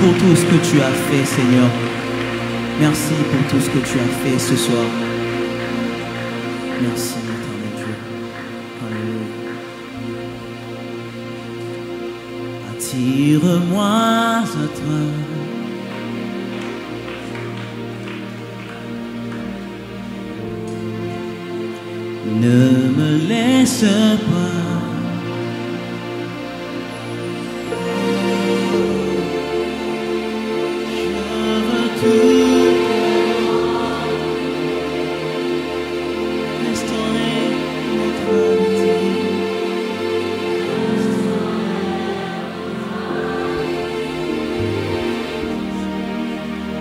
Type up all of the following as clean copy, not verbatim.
pour tout ce que tu as fait, Seigneur. Merci pour tout ce que tu as fait ce soir. Merci, éternel Dieu. Alléluia. Attire-moi à toi. Ne me laisse pas.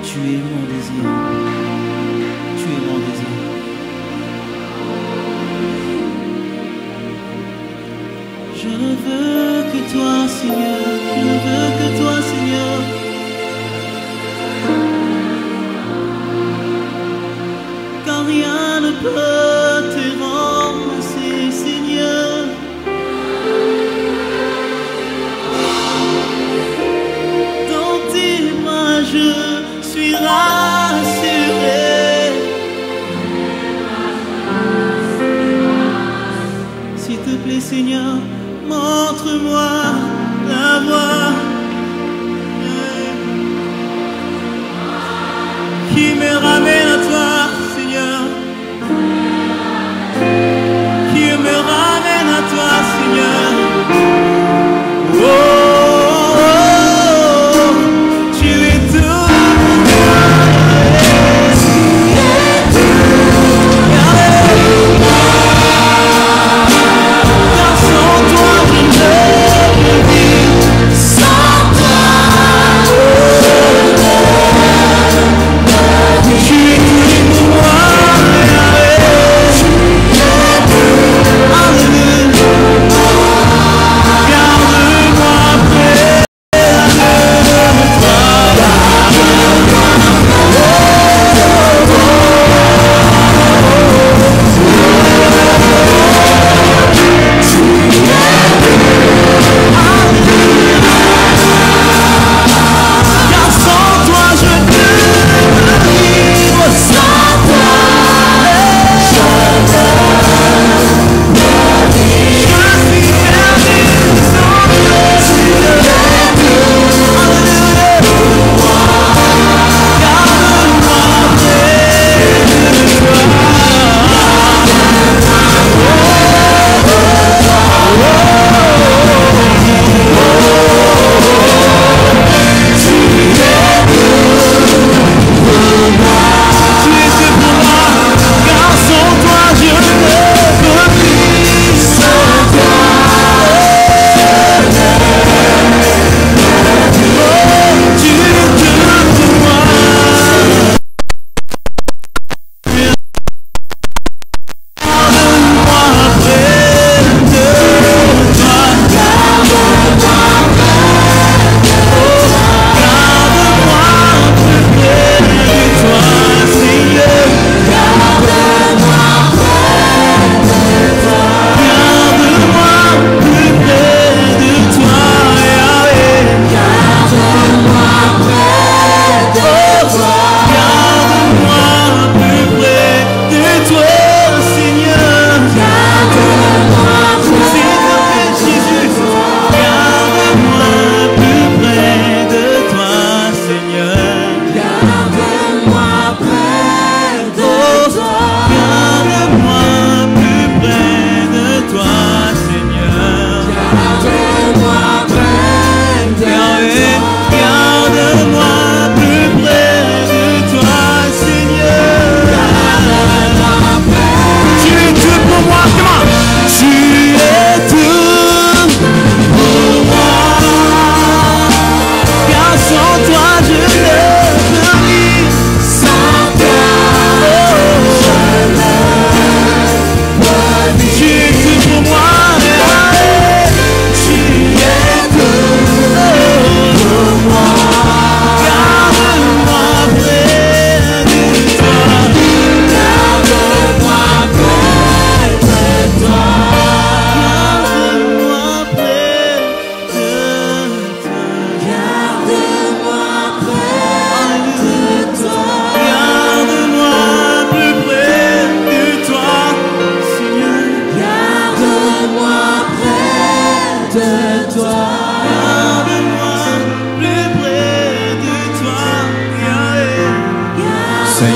Tu es mon désir. Tu es mon désir. Je ne veux que toi, Seigneur. Je ne veux que toi, Seigneur. Car rien ne peut te remplacer, Seigneur. Dans tes mains, je suis rassuré. S'il te plaît, Seigneur, montre-moi la voie qui me ramène à toi, Seigneur. Qui me ramène à toi, Seigneur. Oh, tu es tout.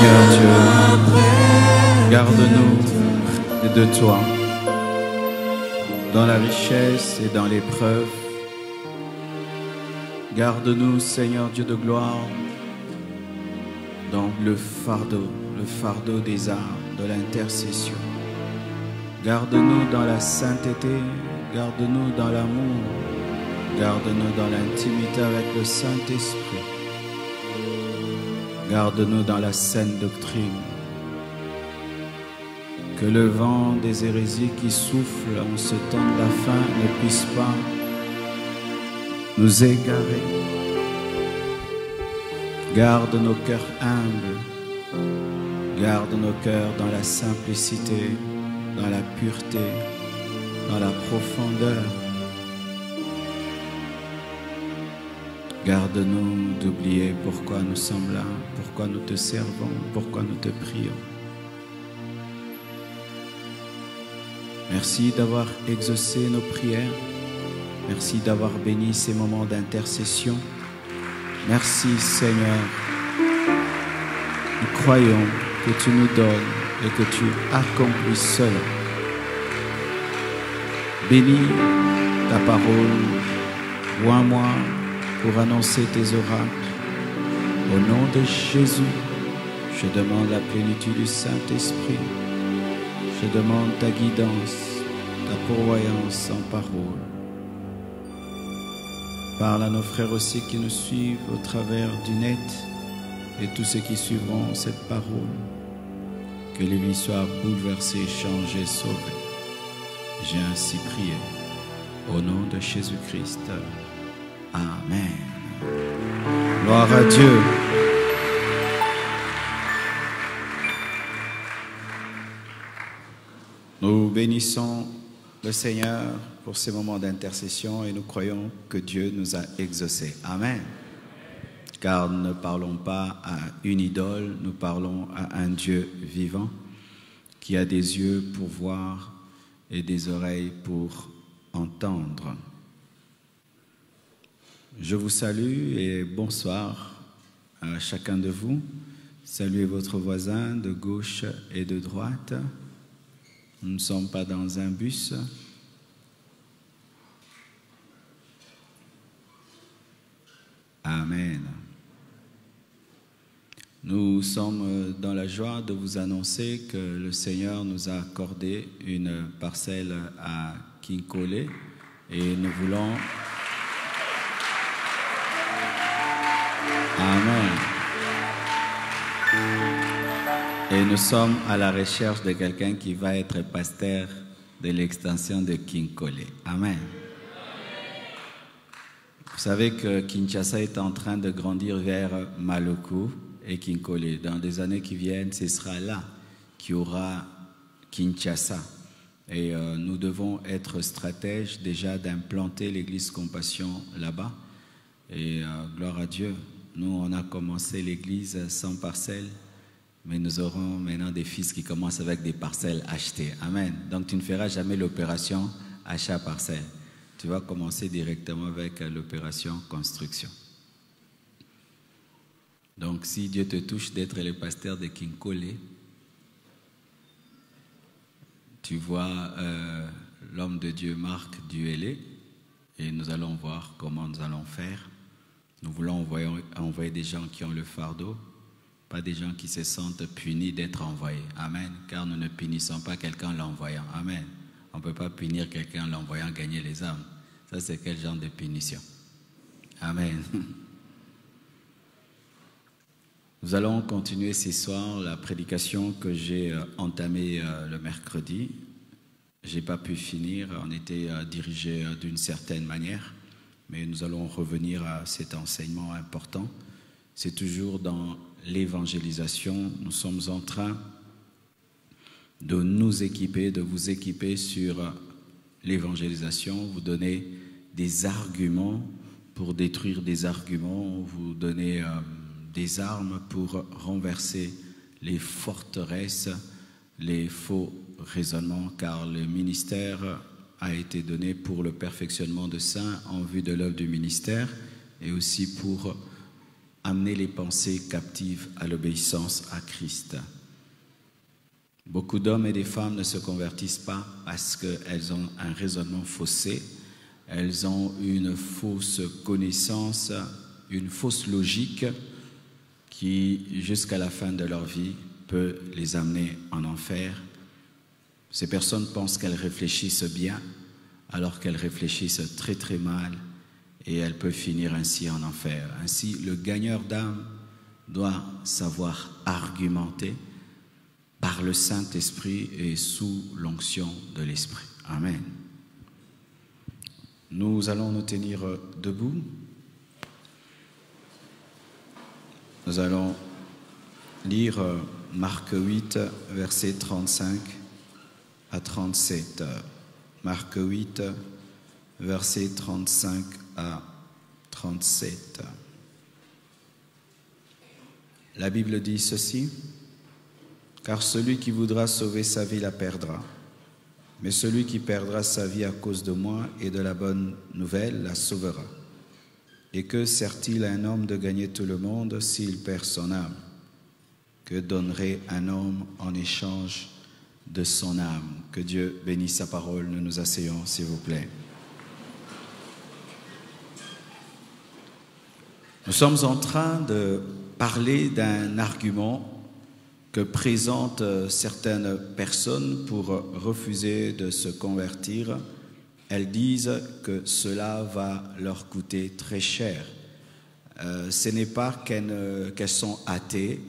Seigneur Dieu, garde-nous de toi, dans la richesse et dans l'épreuve. Garde-nous, Seigneur Dieu de gloire, dans le fardeau des armes, de l'intercession. Garde-nous dans la sainteté, garde-nous dans l'amour, garde-nous dans l'intimité avec le Saint-Esprit. Garde-nous dans la saine doctrine. Que le vent des hérésies qui souffle en ce temps de la fin ne puisse pas nous égarer. Garde nos cœurs humbles, garde nos cœurs dans la simplicité, dans la pureté, dans la profondeur. Garde-nous d'oublier pourquoi nous sommes là, pourquoi nous te servons, pourquoi nous te prions. Merci d'avoir exaucé nos prières. Merci d'avoir béni ces moments d'intercession. Merci Seigneur. Nous croyons que tu nous donnes et que tu accomplis cela. Bénis ta parole. Vois-moi pour annoncer tes oracles. Au nom de Jésus, je demande la plénitude du Saint-Esprit. Je demande ta guidance, ta pourvoyance en parole. Parle à nos frères aussi qui nous suivent au travers du net et tous ceux qui suivront cette parole. Que les vies soient bouleversées, changées, sauvées. J'ai ainsi prié. Au nom de Jésus-Christ. Amen. Gloire à Dieu. Nous bénissons le Seigneur pour ces moments d'intercession et nous croyons que Dieu nous a exaucés. Amen. Car nous ne parlons pas à une idole, nous parlons à un Dieu vivant qui a des yeux pour voir et des oreilles pour entendre. Je vous salue et bonsoir à chacun de vous. Saluez votre voisin de gauche et de droite. Nous ne sommes pas dans un bus. Amen. Nous sommes dans la joie de vous annoncer que le Seigneur nous a accordé une parcelle à Kinkole et nous voulons... Amen. Et nous sommes à la recherche de quelqu'un qui va être pasteur de l'extension de Kinkole. Amen. Vous savez que Kinshasa est en train de grandir vers Maluku et Kinkole. Dans des années qui viennent, ce sera là qu'il y aura Kinshasa. Et nous devons être stratèges déjà d'implanter l'église Compassion là-bas. Et gloire à Dieu, nous on a commencé l'église sans parcelles. Mais nous aurons maintenant des fils qui commencent avec des parcelles achetées. Amen. Donc tu ne feras jamais l'opération achat parcelle. Tu vas commencer directement avec l'opération construction. Donc si Dieu te touche d'être le pasteur de Kinkole, tu vois l'homme de Dieu Marc Duélé et nous allons voir comment nous allons faire. Nous voulons envoyer des gens qui ont le fardeau. Pas des gens qui se sentent punis d'être envoyés. Amen. Car nous ne punissons pas quelqu'un en l'envoyant. Amen. On ne peut pas punir quelqu'un en l'envoyant gagner les âmes. Ça, c'est quel genre de punition? Amen. Nous allons continuer ce soir la prédication que j'ai entamée le mercredi. Je n'ai pas pu finir. On était dirigé d'une certaine manière. Mais nous allons revenir à cet enseignement important. C'est toujours dans l'évangélisation. Nous sommes en train de nous équiper, de vous équiper sur l'évangélisation, vous donner des arguments pour détruire des arguments, vous donner des armes pour renverser les forteresses, les faux raisonnements, car le ministère a été donné pour le perfectionnement de saints en vue de l'œuvre du ministère et aussi pour amener les pensées captives à l'obéissance à Christ. Beaucoup d'hommes et de femmes ne se convertissent pas parce qu'elles ont un raisonnement faussé, elles ont une fausse connaissance, une fausse logique qui, jusqu'à la fin de leur vie, peut les amener en enfer. Ces personnes pensent qu'elles réfléchissent bien, alors qu'elles réfléchissent très très mal, et elles peuvent finir ainsi en enfer. Ainsi, le gagneur d'âme doit savoir argumenter par le Saint-Esprit et sous l'onction de l'Esprit. Amen. Nous allons nous tenir debout. Nous allons lire Marc 8, versets 35 à 37. Marc 8, versets 35 à 37. La Bible dit ceci: car celui qui voudra sauver sa vie la perdra, mais celui qui perdra sa vie à cause de moi et de la bonne nouvelle la sauvera. Et que sert-il à un homme de gagner tout le monde s'il perd son âme? Que donnerait un homme en échange de son âme? Que Dieu bénisse sa parole. Nous nous asseyons, s'il vous plaît. Nous sommes en train de parler d'un argument que présentent certaines personnes pour refuser de se convertir. Elles disent que cela va leur coûter très cher. Ce n'est pas qu'elles sont athées,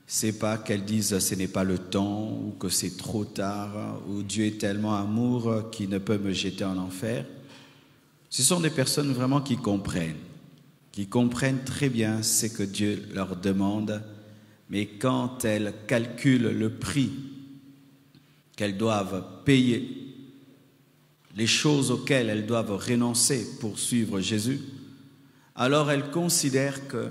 c'est pas qu'elles disent ce n'est pas le temps ou que c'est trop tard ou Dieu est tellement amour qu'il ne peut me jeter en enfer. Ce sont des personnes vraiment qui comprennent très bien ce que Dieu leur demande. Mais quand elles calculent le prix qu'elles doivent payer, les choses auxquelles elles doivent renoncer pour suivre Jésus, alors elles considèrent que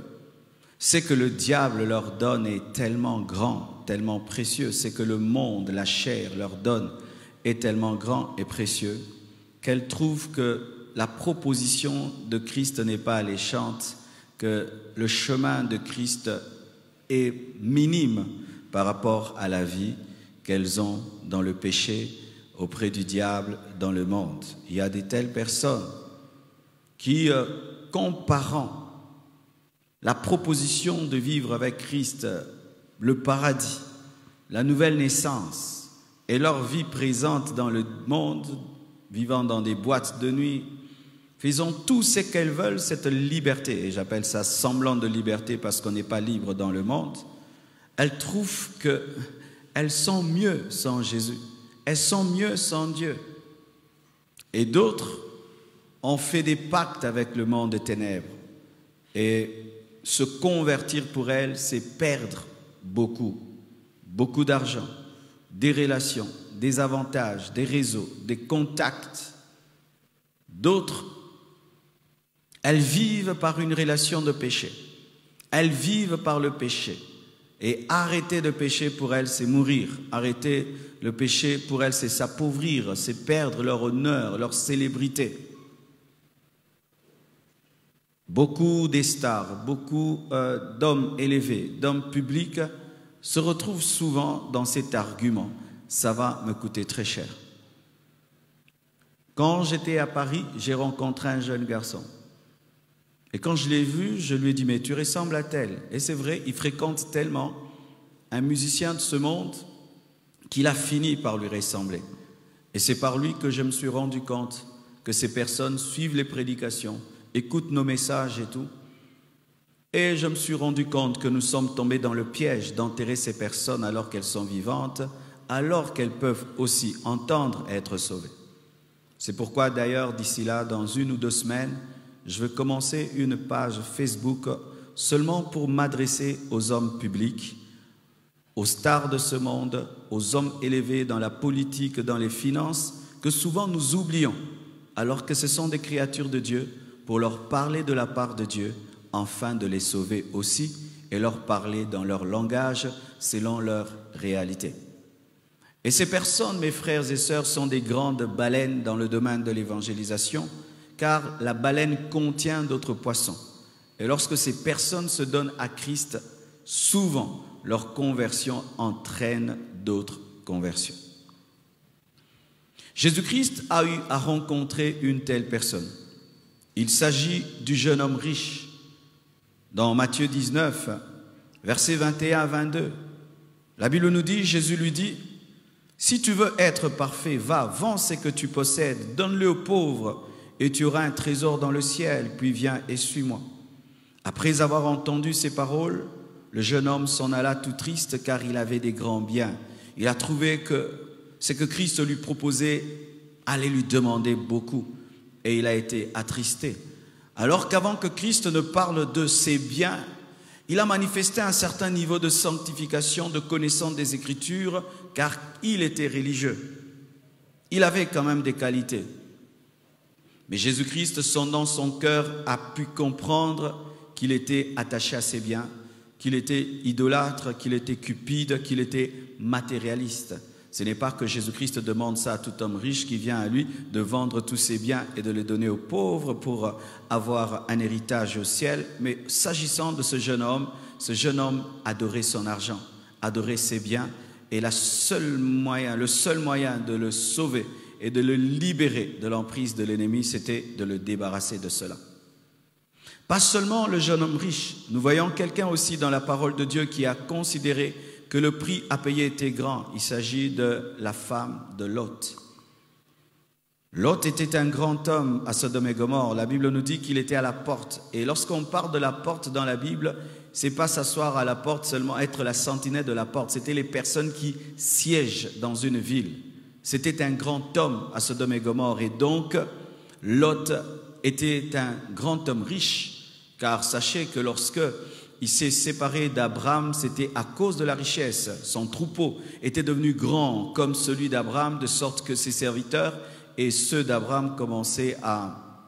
ce que le diable leur donne est tellement grand, tellement précieux, ce que le monde, la chair leur donne est tellement grand et précieux, qu'elles trouvent que la proposition de Christ n'est pas alléchante, que le chemin de Christ est minime par rapport à la vie qu'elles ont dans le péché, auprès du diable, dans le monde. Il y a de telles personnes qui, comparant la proposition de vivre avec Christ, le paradis, la nouvelle naissance et leur vie présente dans le monde, vivant dans des boîtes de nuit, faisant tout ce qu'elles veulent, cette liberté, et j'appelle ça semblant de liberté parce qu'on n'est pas libre dans le monde, elles trouvent qu'elles sont mieux sans Jésus, elles sont mieux sans Dieu. Et d'autres ont fait des pactes avec le monde des ténèbres. Et se convertir pour elles, c'est perdre beaucoup d'argent, des relations, des avantages, des réseaux, des contacts. D'autres, elles vivent par une relation de péché. Elles vivent par le péché. Et arrêter de pécher pour elles, c'est mourir. Arrêter le péché pour elles, c'est s'appauvrir, c'est perdre leur honneur, leur célébrité. Beaucoup des stars, beaucoup d'hommes élevés, d'hommes publics se retrouvent souvent dans cet argument. Ça va me coûter très cher. Quand j'étais à Paris, j'ai rencontré un jeune garçon. Et quand je l'ai vu, je lui ai dit, mais tu ressembles à tel. Et c'est vrai, il fréquente tellement un musicien de ce monde qu'il a fini par lui ressembler. Et c'est par lui que je me suis rendu compte que ces personnes suivent les prédications, écoutent nos messages et tout. Et je me suis rendu compte que nous sommes tombés dans le piège d'enterrer ces personnes alors qu'elles sont vivantes, alors qu'elles peuvent aussi entendre et être sauvées. C'est pourquoi d'ailleurs, d'ici là, dans 1 ou 2 semaines, je vais commencer une page Facebook seulement pour m'adresser aux hommes publics, aux stars de ce monde, aux hommes élevés dans la politique, dans les finances, que souvent nous oublions, alors que ce sont des créatures de Dieu, pour leur parler de la part de Dieu, afin de les sauver aussi, et leur parler dans leur langage, selon leur réalité. Et ces personnes, mes frères et sœurs, sont des grandes baleines dans le domaine de l'évangélisation, car la baleine contient d'autres poissons. Et lorsque ces personnes se donnent à Christ, souvent leur conversion entraîne d'autres conversions. Jésus-Christ a eu à rencontrer une telle personne. Il s'agit du jeune homme riche. Dans Matthieu 19, versets 21 à 22, la Bible nous dit, Jésus lui dit, « Si tu veux être parfait, va, vends ce que tu possèdes, donne-le aux pauvres, et tu auras un trésor dans le ciel, puis viens et suis-moi. » Après avoir entendu ces paroles, le jeune homme s'en alla tout triste, car il avait des grands biens. Il a trouvé que ce que Christ lui proposait allait lui demander beaucoup, et il a été attristé. Alors qu'avant que Christ ne parle de ses biens, il a manifesté un certain niveau de sanctification, de connaissance des Écritures, car il était religieux. Il avait quand même des qualités. Mais Jésus-Christ, sondant son cœur, a pu comprendre qu'il était attaché à ses biens, qu'il était idolâtre, qu'il était cupide, qu'il était matérialiste. Ce n'est pas que Jésus-Christ demande ça à tout homme riche qui vient à lui de vendre tous ses biens et de les donner aux pauvres pour avoir un héritage au ciel. Mais s'agissant de ce jeune homme adorait son argent, adorait ses biens. Et le seul moyen de le sauver et de le libérer de l'emprise de l'ennemi, c'était de le débarrasser de cela. Pas seulement le jeune homme riche, nous voyons quelqu'un aussi dans la parole de Dieu qui a considéré que le prix à payer était grand. Il s'agit de la femme de Lot. Lot était un grand homme à Sodome et Gomorrhe. La Bible nous dit qu'il était à la porte. Et lorsqu'on parle de la porte dans la Bible, c'est pas s'asseoir à la porte seulement, être la sentinelle de la porte. C'était les personnes qui siègent dans une ville. C'était un grand homme à Sodome et Gomorrhe. Et donc, Lot était un grand homme riche. Car sachez que lorsque il s'est séparé d'Abraham, c'était à cause de la richesse. Son troupeau était devenu grand comme celui d'Abraham, de sorte que ses serviteurs et ceux d'Abraham commençaient à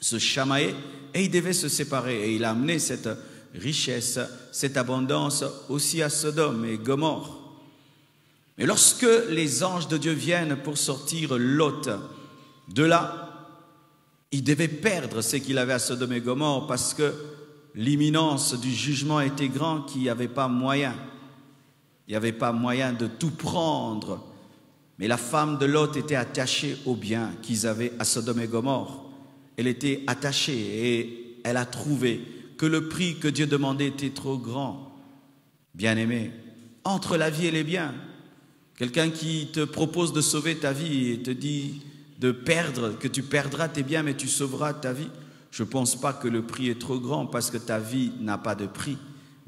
se chamailler et ils devaient se séparer. Et il a amené cette richesse, cette abondance aussi à Sodome et Gomorrhe. Mais lorsque les anges de Dieu viennent pour sortir Lot de là, il devait perdre ce qu'il avait à Sodome et Gomorrhe parce que l'imminence du jugement était grande, qu'il n'y avait pas moyen. Il n'y avait pas moyen de tout prendre. Mais la femme de Lot était attachée aux biens qu'ils avaient à Sodome et Gomorrhe. Elle était attachée et elle a trouvé que le prix que Dieu demandait était trop grand. Bien-aimé, entre la vie et les biens, quelqu'un qui te propose de sauver ta vie et te dit de perdre, que tu perdras tes biens mais tu sauveras ta vie, je ne pense pas que le prix est trop grand parce que ta vie n'a pas de prix.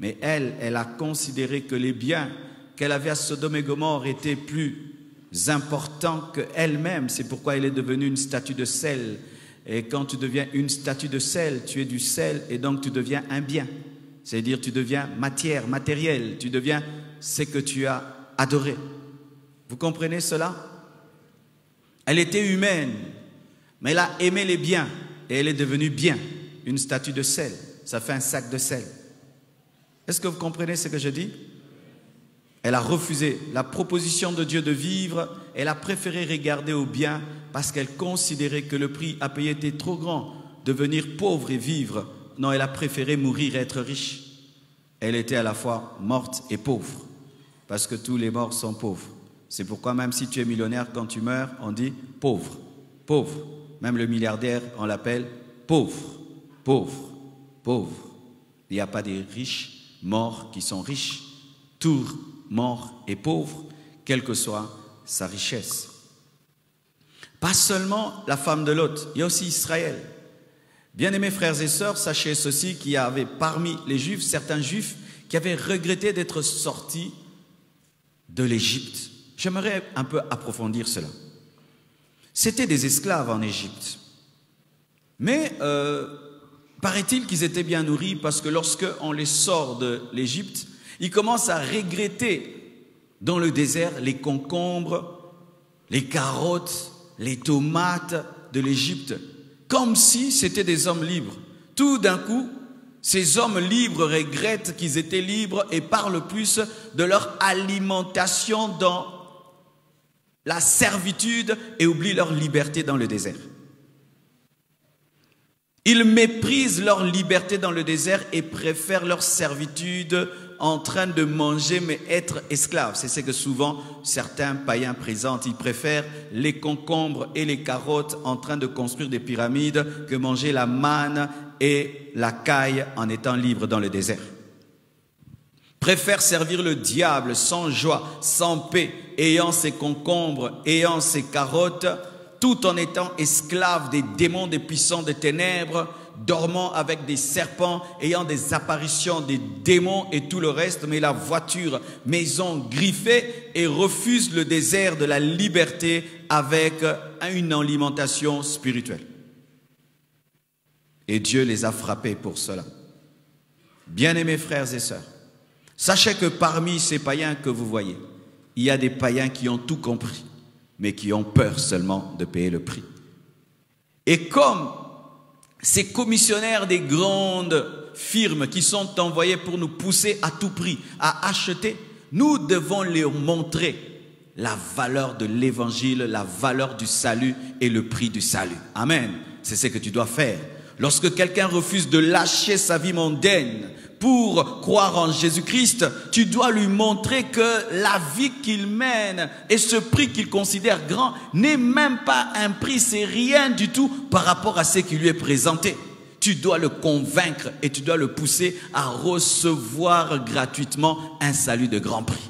Mais elle a considéré que les biens qu'elle avait à Sodome et Gomorrhe étaient plus importants qu'elle-même. C'est pourquoi elle est devenue une statue de sel. Et quand tu deviens une statue de sel, tu es du sel et donc tu deviens un bien. C'est-à-dire tu deviens matière, matériel. Tu deviens ce que tu as adoré. Vous comprenez cela? Elle était humaine, mais elle a aimé les biens. Et elle est devenue bien, une statue de sel. Ça fait un sac de sel. Est-ce que vous comprenez ce que je dis? Elle a refusé la proposition de Dieu de vivre. Elle a préféré regarder au bien parce qu'elle considérait que le prix à payer était trop grand. Devenir pauvre et vivre. Non, elle a préféré mourir et être riche. Elle était à la fois morte et pauvre. Parce que tous les morts sont pauvres. C'est pourquoi même si tu es millionnaire, quand tu meurs, on dit pauvre, pauvre. Même le milliardaire, on l'appelle pauvre, pauvre, pauvre. Il n'y a pas des riches morts qui sont riches. Tout mort est pauvre, quelle que soit sa richesse. Pas seulement la femme de Lot, il y a aussi Israël. Bien-aimés frères et sœurs, sachez ceci, qu'il y avait parmi les Juifs, certains Juifs qui avaient regretté d'être sortis de l'Égypte. J'aimerais un peu approfondir cela. C'était des esclaves en Égypte. Mais paraît-il qu'ils étaient bien nourris parce que lorsqu'on les sort de l'Égypte, ils commencent à regretter dans le désert les concombres, les carottes, les tomates de l'Égypte, comme si c'était des hommes libres. Tout d'un coup, ces hommes libres regrettent qu'ils étaient libres et parlent plus de leur alimentation dans la servitude et oublient leur liberté dans le désert. Ils méprisent leur liberté dans le désert et préfèrent leur servitude en train de manger mais être esclaves. C'est ce que souvent certains païens présentent. Ils préfèrent les concombres et les carottes en train de construire des pyramides que manger la manne et la caille en étant libres dans le désert. Préfèrent servir le diable sans joie, sans paix, ayant ses concombres, ayant ses carottes, tout en étant esclaves des démons, des puissants des ténèbres, dormant avec des serpents, ayant des apparitions des démons et tout le reste, mais la voiture, maison griffée, et refusent le désert de la liberté avec une alimentation spirituelle. Et Dieu les a frappés pour cela. Bien-aimés frères et sœurs, sachez que parmi ces païens que vous voyez, il y a des païens qui ont tout compris, mais qui ont peur seulement de payer le prix. Et comme ces commissionnaires des grandes firmes qui sont envoyés pour nous pousser à tout prix à acheter, nous devons leur montrer la valeur de l'évangile, la valeur du salut et le prix du salut. Amen. C'est ce que tu dois faire. Lorsque quelqu'un refuse de lâcher sa vie mondaine pour croire en Jésus-Christ, tu dois lui montrer que la vie qu'il mène et ce prix qu'il considère grand n'est même pas un prix, c'est rien du tout par rapport à ce qui lui est présenté. Tu dois le convaincre et tu dois le pousser à recevoir gratuitement un salut de grand prix.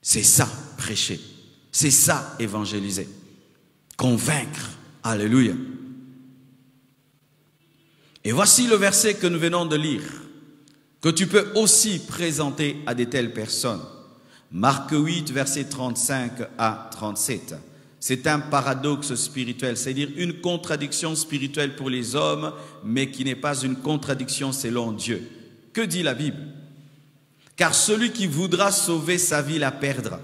C'est ça, prêcher. C'est ça, évangéliser. Convaincre. Alléluia. Et voici le verset que nous venons de lire, que tu peux aussi présenter à de telles personnes. Marc 8, versets 35 à 37. C'est un paradoxe spirituel, c'est-à-dire une contradiction spirituelle pour les hommes, mais qui n'est pas une contradiction selon Dieu. Que dit la Bible? Car celui qui voudra sauver sa vie la perdra.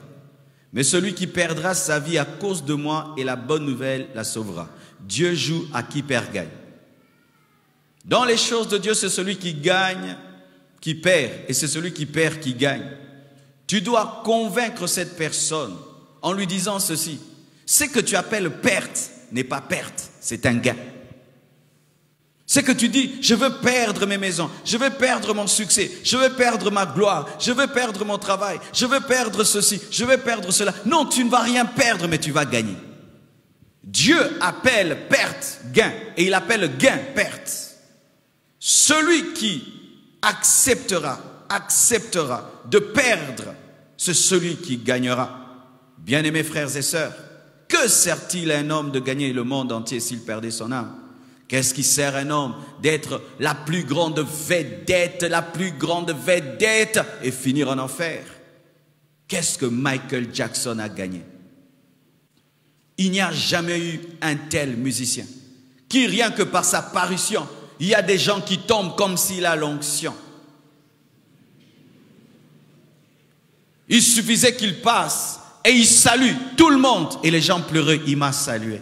Mais celui qui perdra sa vie à cause de moi et la bonne nouvelle la sauvera. Dieu joue à qui perd gagne. Dans les choses de Dieu, c'est celui qui gagne, qui perd, et c'est celui qui perd qui gagne. Tu dois convaincre cette personne en lui disant ceci. Ce que tu appelles perte n'est pas perte, c'est un gain. C'est que tu dis, je veux perdre mes maisons, je veux perdre mon succès, je veux perdre ma gloire, je veux perdre mon travail, je veux perdre ceci, je veux perdre cela. Non, tu ne vas rien perdre, mais tu vas gagner. Dieu appelle perte, gain, et il appelle gain, perte. Celui qui acceptera de perdre, c'est celui qui gagnera. Bien-aimés frères et sœurs, que sert-il à un homme de gagner le monde entier s'il perdait son âme? Qu'est-ce qui sert à un homme d'être la plus grande vedette et finir en enfer? Qu'est-ce que Michael Jackson a gagné? Il n'y a jamais eu un tel musicien qui, rien que par sa parution, il y a des gens qui tombent comme s'il a l'onction. Il suffisait qu'il passe et il salue tout le monde. Et les gens pleuraient, il m'a salué.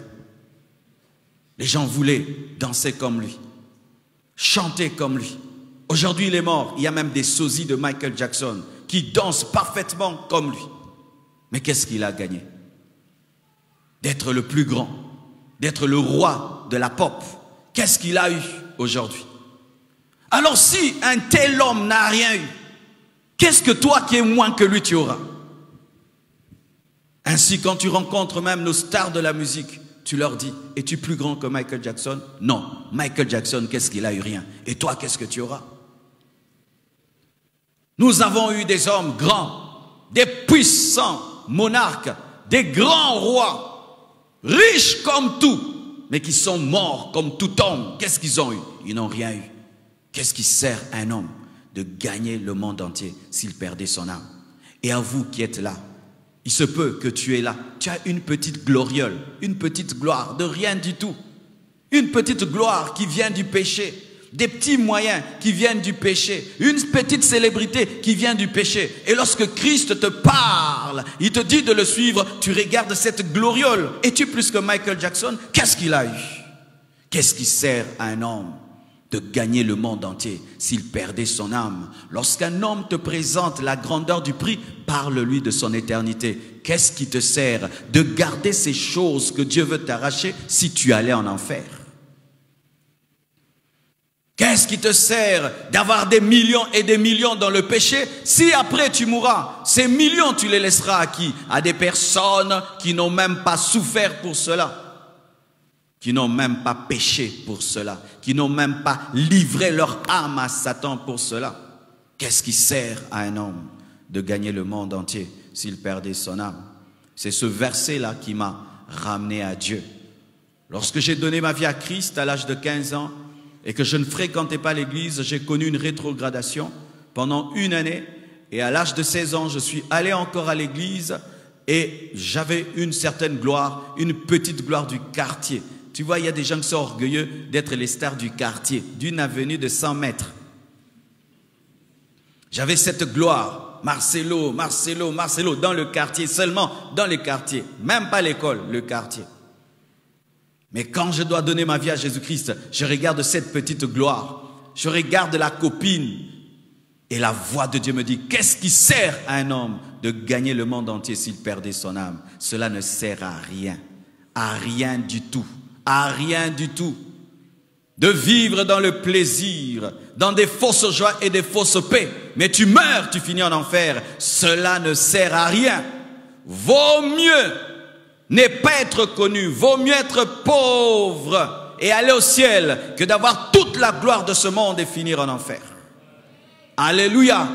Les gens voulaient danser comme lui, chanter comme lui. Aujourd'hui, il est mort. Il y a même des sosies de Michael Jackson qui dansent parfaitement comme lui. Mais qu'est-ce qu'il a gagné? D'être le plus grand, d'être le roi de la pop. Qu'est-ce qu'il a eu aujourd'hui? Alors si un tel homme n'a rien eu, qu'est-ce que toi qui es moins que lui tu auras? Ainsi quand tu rencontres même nos stars de la musique, tu leur dis, es-tu plus grand que Michael Jackson? Non, Michael Jackson, qu'est-ce qu'il a eu? Rien. Et toi, qu'est-ce que tu auras? Nous avons eu des hommes grands, des puissants monarques, des grands rois, riches comme tout, mais qui sont morts comme tout homme. Qu'est-ce qu'ils ont eu? Ils n'ont rien eu. Qu'est-ce qui sert à un homme de gagner le monde entier s'il perdait son âme? Et à vous qui êtes là, il se peut que tu es là. Tu as une petite gloriole, une petite gloire de rien du tout. Une petite gloire qui vient du péché. Des petits moyens qui viennent du péché. Une petite célébrité qui vient du péché. Et lorsque Christ te parle, il te dit de le suivre, tu regardes cette gloriole. Es-tu plus que Michael Jackson? Qu'est-ce qu'il a eu? Qu'est-ce qui sert à un homme de gagner le monde entier s'il perdait son âme? Lorsqu'un homme te présente la grandeur du prix, parle-lui de son éternité. Qu'est-ce qui te sert de garder ces choses que Dieu veut t'arracher si tu allais en enfer? Qu'est-ce qui te sert d'avoir des millions et des millions dans le péché si après tu mourras? Ces millions, tu les laisseras à qui? À des personnes qui n'ont même pas souffert pour cela, qui n'ont même pas péché pour cela, qui n'ont même pas livré leur âme à Satan pour cela. Qu'est-ce qui sert à un homme de gagner le monde entier s'il perdait son âme? C'est ce verset-là qui m'a ramené à Dieu. Lorsque j'ai donné ma vie à Christ à l'âge de 15 ans, et que je ne fréquentais pas l'église, j'ai connu une rétrogradation pendant une année. Et à l'âge de 16 ans, je suis allé encore à l'église et j'avais une certaine gloire, une petite gloire du quartier. Tu vois, il y a des gens qui sont orgueilleux d'être les stars du quartier, d'une avenue de 100 mètres. J'avais cette gloire, Marcelo, Marcelo, Marcelo, dans le quartier, seulement dans le quartier, même pas l'école, le quartier. Mais quand je dois donner ma vie à Jésus-Christ, je regarde cette petite gloire, je regarde la copine et la voix de Dieu me dit, qu'est-ce qui sert à un homme de gagner le monde entier s'il perdait son âme? Cela ne sert à rien du tout, à rien du tout. De vivre dans le plaisir, dans des fausses joies et des fausses paix, mais tu meurs, tu finis en enfer, cela ne sert à rien. Vaut mieux ne pas être connu, vaut mieux être pauvre et aller au ciel que d'avoir toute la gloire de ce monde et finir en enfer. Alléluia.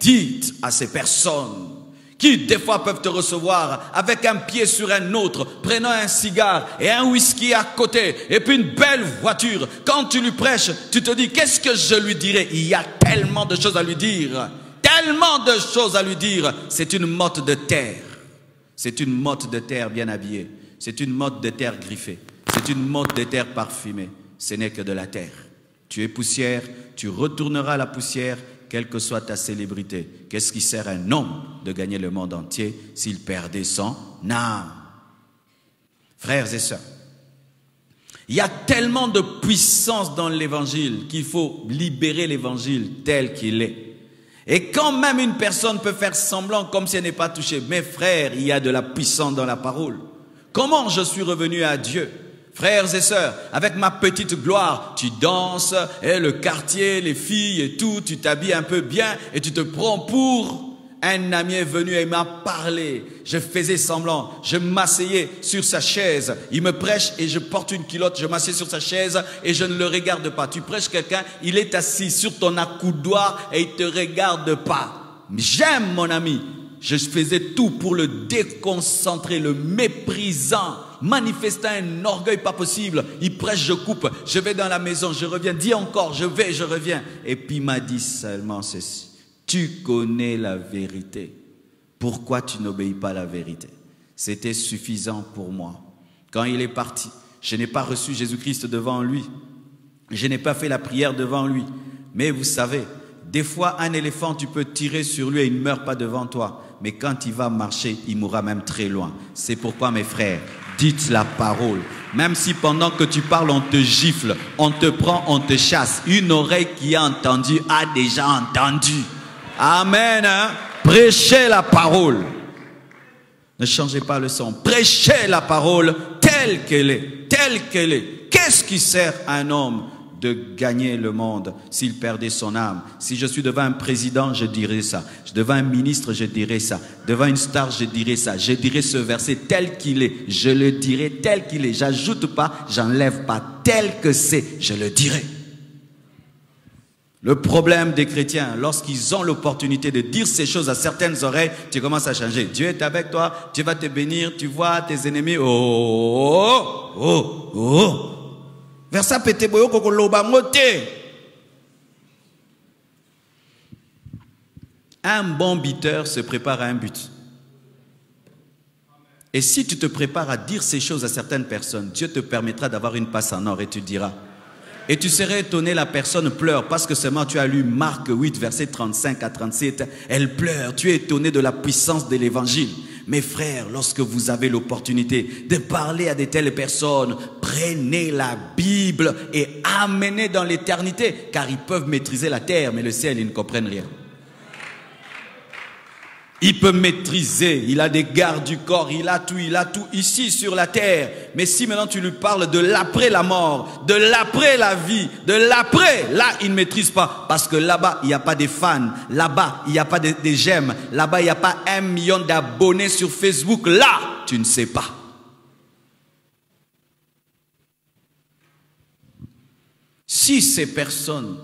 Dites à ces personnes qui des fois peuvent te recevoir avec un pied sur un autre, prenant un cigare et un whisky à côté et puis une belle voiture. Quand tu lui prêches, tu te dis, qu'est-ce que je lui dirai? Il y a tellement de choses à lui dire, tellement de choses à lui dire. C'est une motte de terre. C'est une motte de terre bien habillée. C'est une motte de terre griffée. C'est une motte de terre parfumée. Ce n'est que de la terre. Tu es poussière, tu retourneras à la poussière, quelle que soit ta célébrité. Qu'est-ce qui sert à un homme de gagner le monde entier s'il perdait son âme? Frères et sœurs, il y a tellement de puissance dans l'évangile qu'il faut libérer l'évangile tel qu'il est. Et quand même une personne peut faire semblant comme si elle n'est pas touchée, mes frères, il y a de la puissance dans la parole. Comment je suis revenu à Dieu? Frères et sœurs, avec ma petite gloire, tu danses, et le quartier, les filles et tout, tu t'habilles un peu bien et tu te prends pour... Un ami est venu et il m'a parlé. Je faisais semblant. Je m'asseyais sur sa chaise. Il me prêche et je porte une culotte. Je m'assieds sur sa chaise et je ne le regarde pas. Tu prêches quelqu'un, il est assis sur ton accoudoir et il ne te regarde pas. J'aime mon ami. Je faisais tout pour le déconcentrer, le méprisant, manifestant un orgueil pas possible. Il prêche, je coupe. Je vais dans la maison, je reviens. Dis encore, je vais, je reviens. Et puis il m'a dit seulement ceci. Tu connais la vérité. Pourquoi tu n'obéis pas à la vérité? C'était suffisant pour moi. Quand il est parti, je n'ai pas reçu Jésus-Christ devant lui. Je n'ai pas fait la prière devant lui. Mais vous savez, des fois, un éléphant, tu peux tirer sur lui et il ne meurt pas devant toi. Mais quand il va marcher, il mourra même très loin. C'est pourquoi, mes frères, dites la parole. Même si pendant que tu parles, on te gifle, on te prend, on te chasse. Une oreille qui a entendu a déjà entendu. Amen, hein? Prêchez la parole. Ne changez pas le son. Prêchez la parole telle qu'elle est. Telle qu'elle est. Qu'est-ce qui sert à un homme de gagner le monde s'il perdait son âme? Si je suis devant un président, je dirais ça. Devant un ministre, je dirais ça. Devant une star, je dirais ça. Je dirais ce verset tel qu'il est. Je le dirai tel qu'il est. J'ajoute pas, j'enlève pas. Tel que c'est, je le dirai. Le problème des chrétiens, lorsqu'ils ont l'opportunité de dire ces choses à certaines oreilles, tu commences à changer. Dieu est avec toi, Dieu va te bénir, tu vois tes ennemis. Oh, oh, oh, oh. Versa pete boyo kokoloba mote. Un bon buteur se prépare à un but. Et si tu te prépares à dire ces choses à certaines personnes, Dieu te permettra d'avoir une passe en or et tu diras. Et tu serais étonné, la personne pleure parce que seulement tu as lu Marc 8, verset 35 à 37. Elle pleure, tu es étonné de la puissance de l'évangile. Mes frères, lorsque vous avez l'opportunité de parler à de telles personnes, prenez la Bible et amenez dans l'éternité, car ils peuvent maîtriser la terre, mais le ciel, ils ne comprennent rien. Il peut maîtriser, il a des gardes du corps, il a tout ici sur la terre. Mais si maintenant tu lui parles de l'après la mort, de l'après la vie, de l'après, là il ne maîtrise pas. Parce que là-bas, il n'y a pas des fans, là-bas, il n'y a pas des j'aime, là-bas, il n'y a pas 1 million d'abonnés sur Facebook. Là, tu ne sais pas. Si ces personnes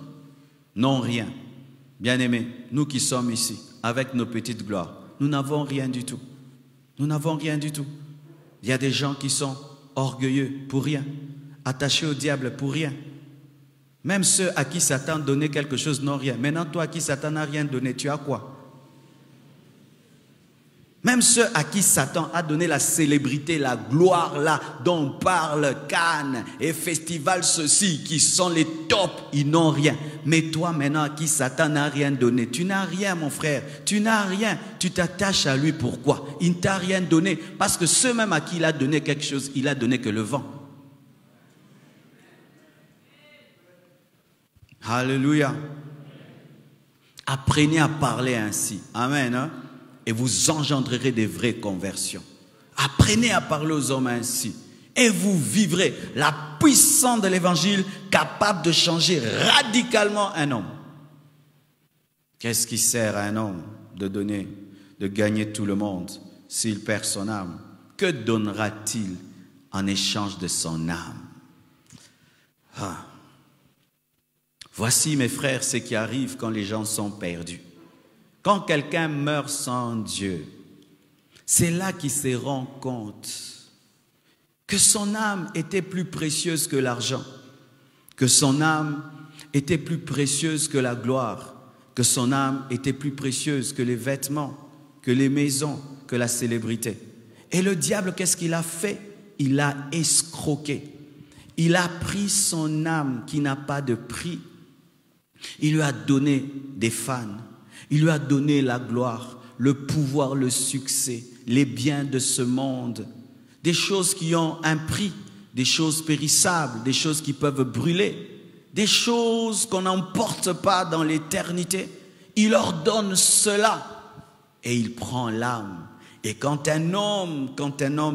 n'ont rien, bien-aimés, nous qui sommes ici, avec nos petites gloires, nous n'avons rien du tout. Nous n'avons rien du tout. Il y a des gens qui sont orgueilleux pour rien, attachés au diable pour rien. Même ceux à qui Satan donnait quelque chose n'ont rien. Maintenant, toi à qui Satan n'a rien donné, tu as quoi? Même ceux à qui Satan a donné la célébrité, la gloire là, dont on parle, Cannes et festival ceci, qui sont les tops, ils n'ont rien. Mais toi maintenant à qui Satan n'a rien donné, tu n'as rien mon frère, tu n'as rien, tu t'attaches à lui, pourquoi? Il ne t'a rien donné, parce que ceux même à qui il a donné quelque chose, il a donné que le vent. Alléluia. Apprenez à parler ainsi, amen hein? Et vous engendrerez des vraies conversions. Apprenez à parler aux hommes ainsi. Et vous vivrez la puissance de l'évangile capable de changer radicalement un homme. Qu'est-ce qui sert à un homme de donner, de gagner tout le monde s'il perd son âme? Que donnera-t-il en échange de son âme? Ah. Voici mes frères ce qui arrive quand les gens sont perdus. Quand quelqu'un meurt sans Dieu, c'est là qu'il se rend compte que son âme était plus précieuse que l'argent, que son âme était plus précieuse que la gloire, que son âme était plus précieuse que les vêtements, que les maisons, que la célébrité. Et le diable, qu'est-ce qu'il a fait? Il a escroqué. Il a pris son âme qui n'a pas de prix. Il lui a donné des fans. Il lui a donné la gloire, le pouvoir, le succès, les biens de ce monde. Des choses qui ont un prix, des choses périssables, des choses qui peuvent brûler, des choses qu'on n'emporte pas dans l'éternité. Il leur donne cela et il prend l'âme. Et quand un homme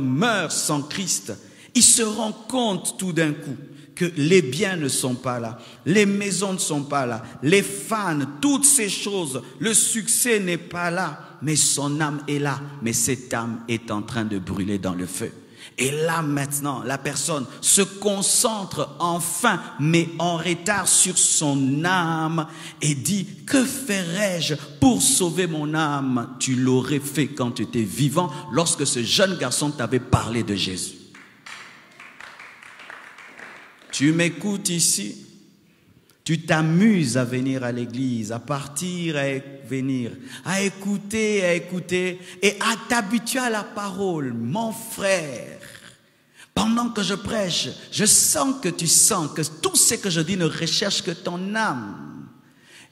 meurt sans Christ, il se rend compte tout d'un coup que les biens ne sont pas là, les maisons ne sont pas là, les fans, toutes ces choses, le succès n'est pas là, mais son âme est là, mais cette âme est en train de brûler dans le feu. Et là maintenant, la personne se concentre enfin, mais en retard sur son âme et dit, que ferais-je pour sauver mon âme? Tu l'aurais fait quand tu étais vivant, lorsque ce jeune garçon t'avait parlé de Jésus. Tu m'écoutes ici, tu t'amuses à venir à l'église, à partir, à venir, à écouter et à t'habituer à la parole. Mon frère, pendant que je prêche, je sens que tu sens que tout ce que je dis ne recherche que ton âme.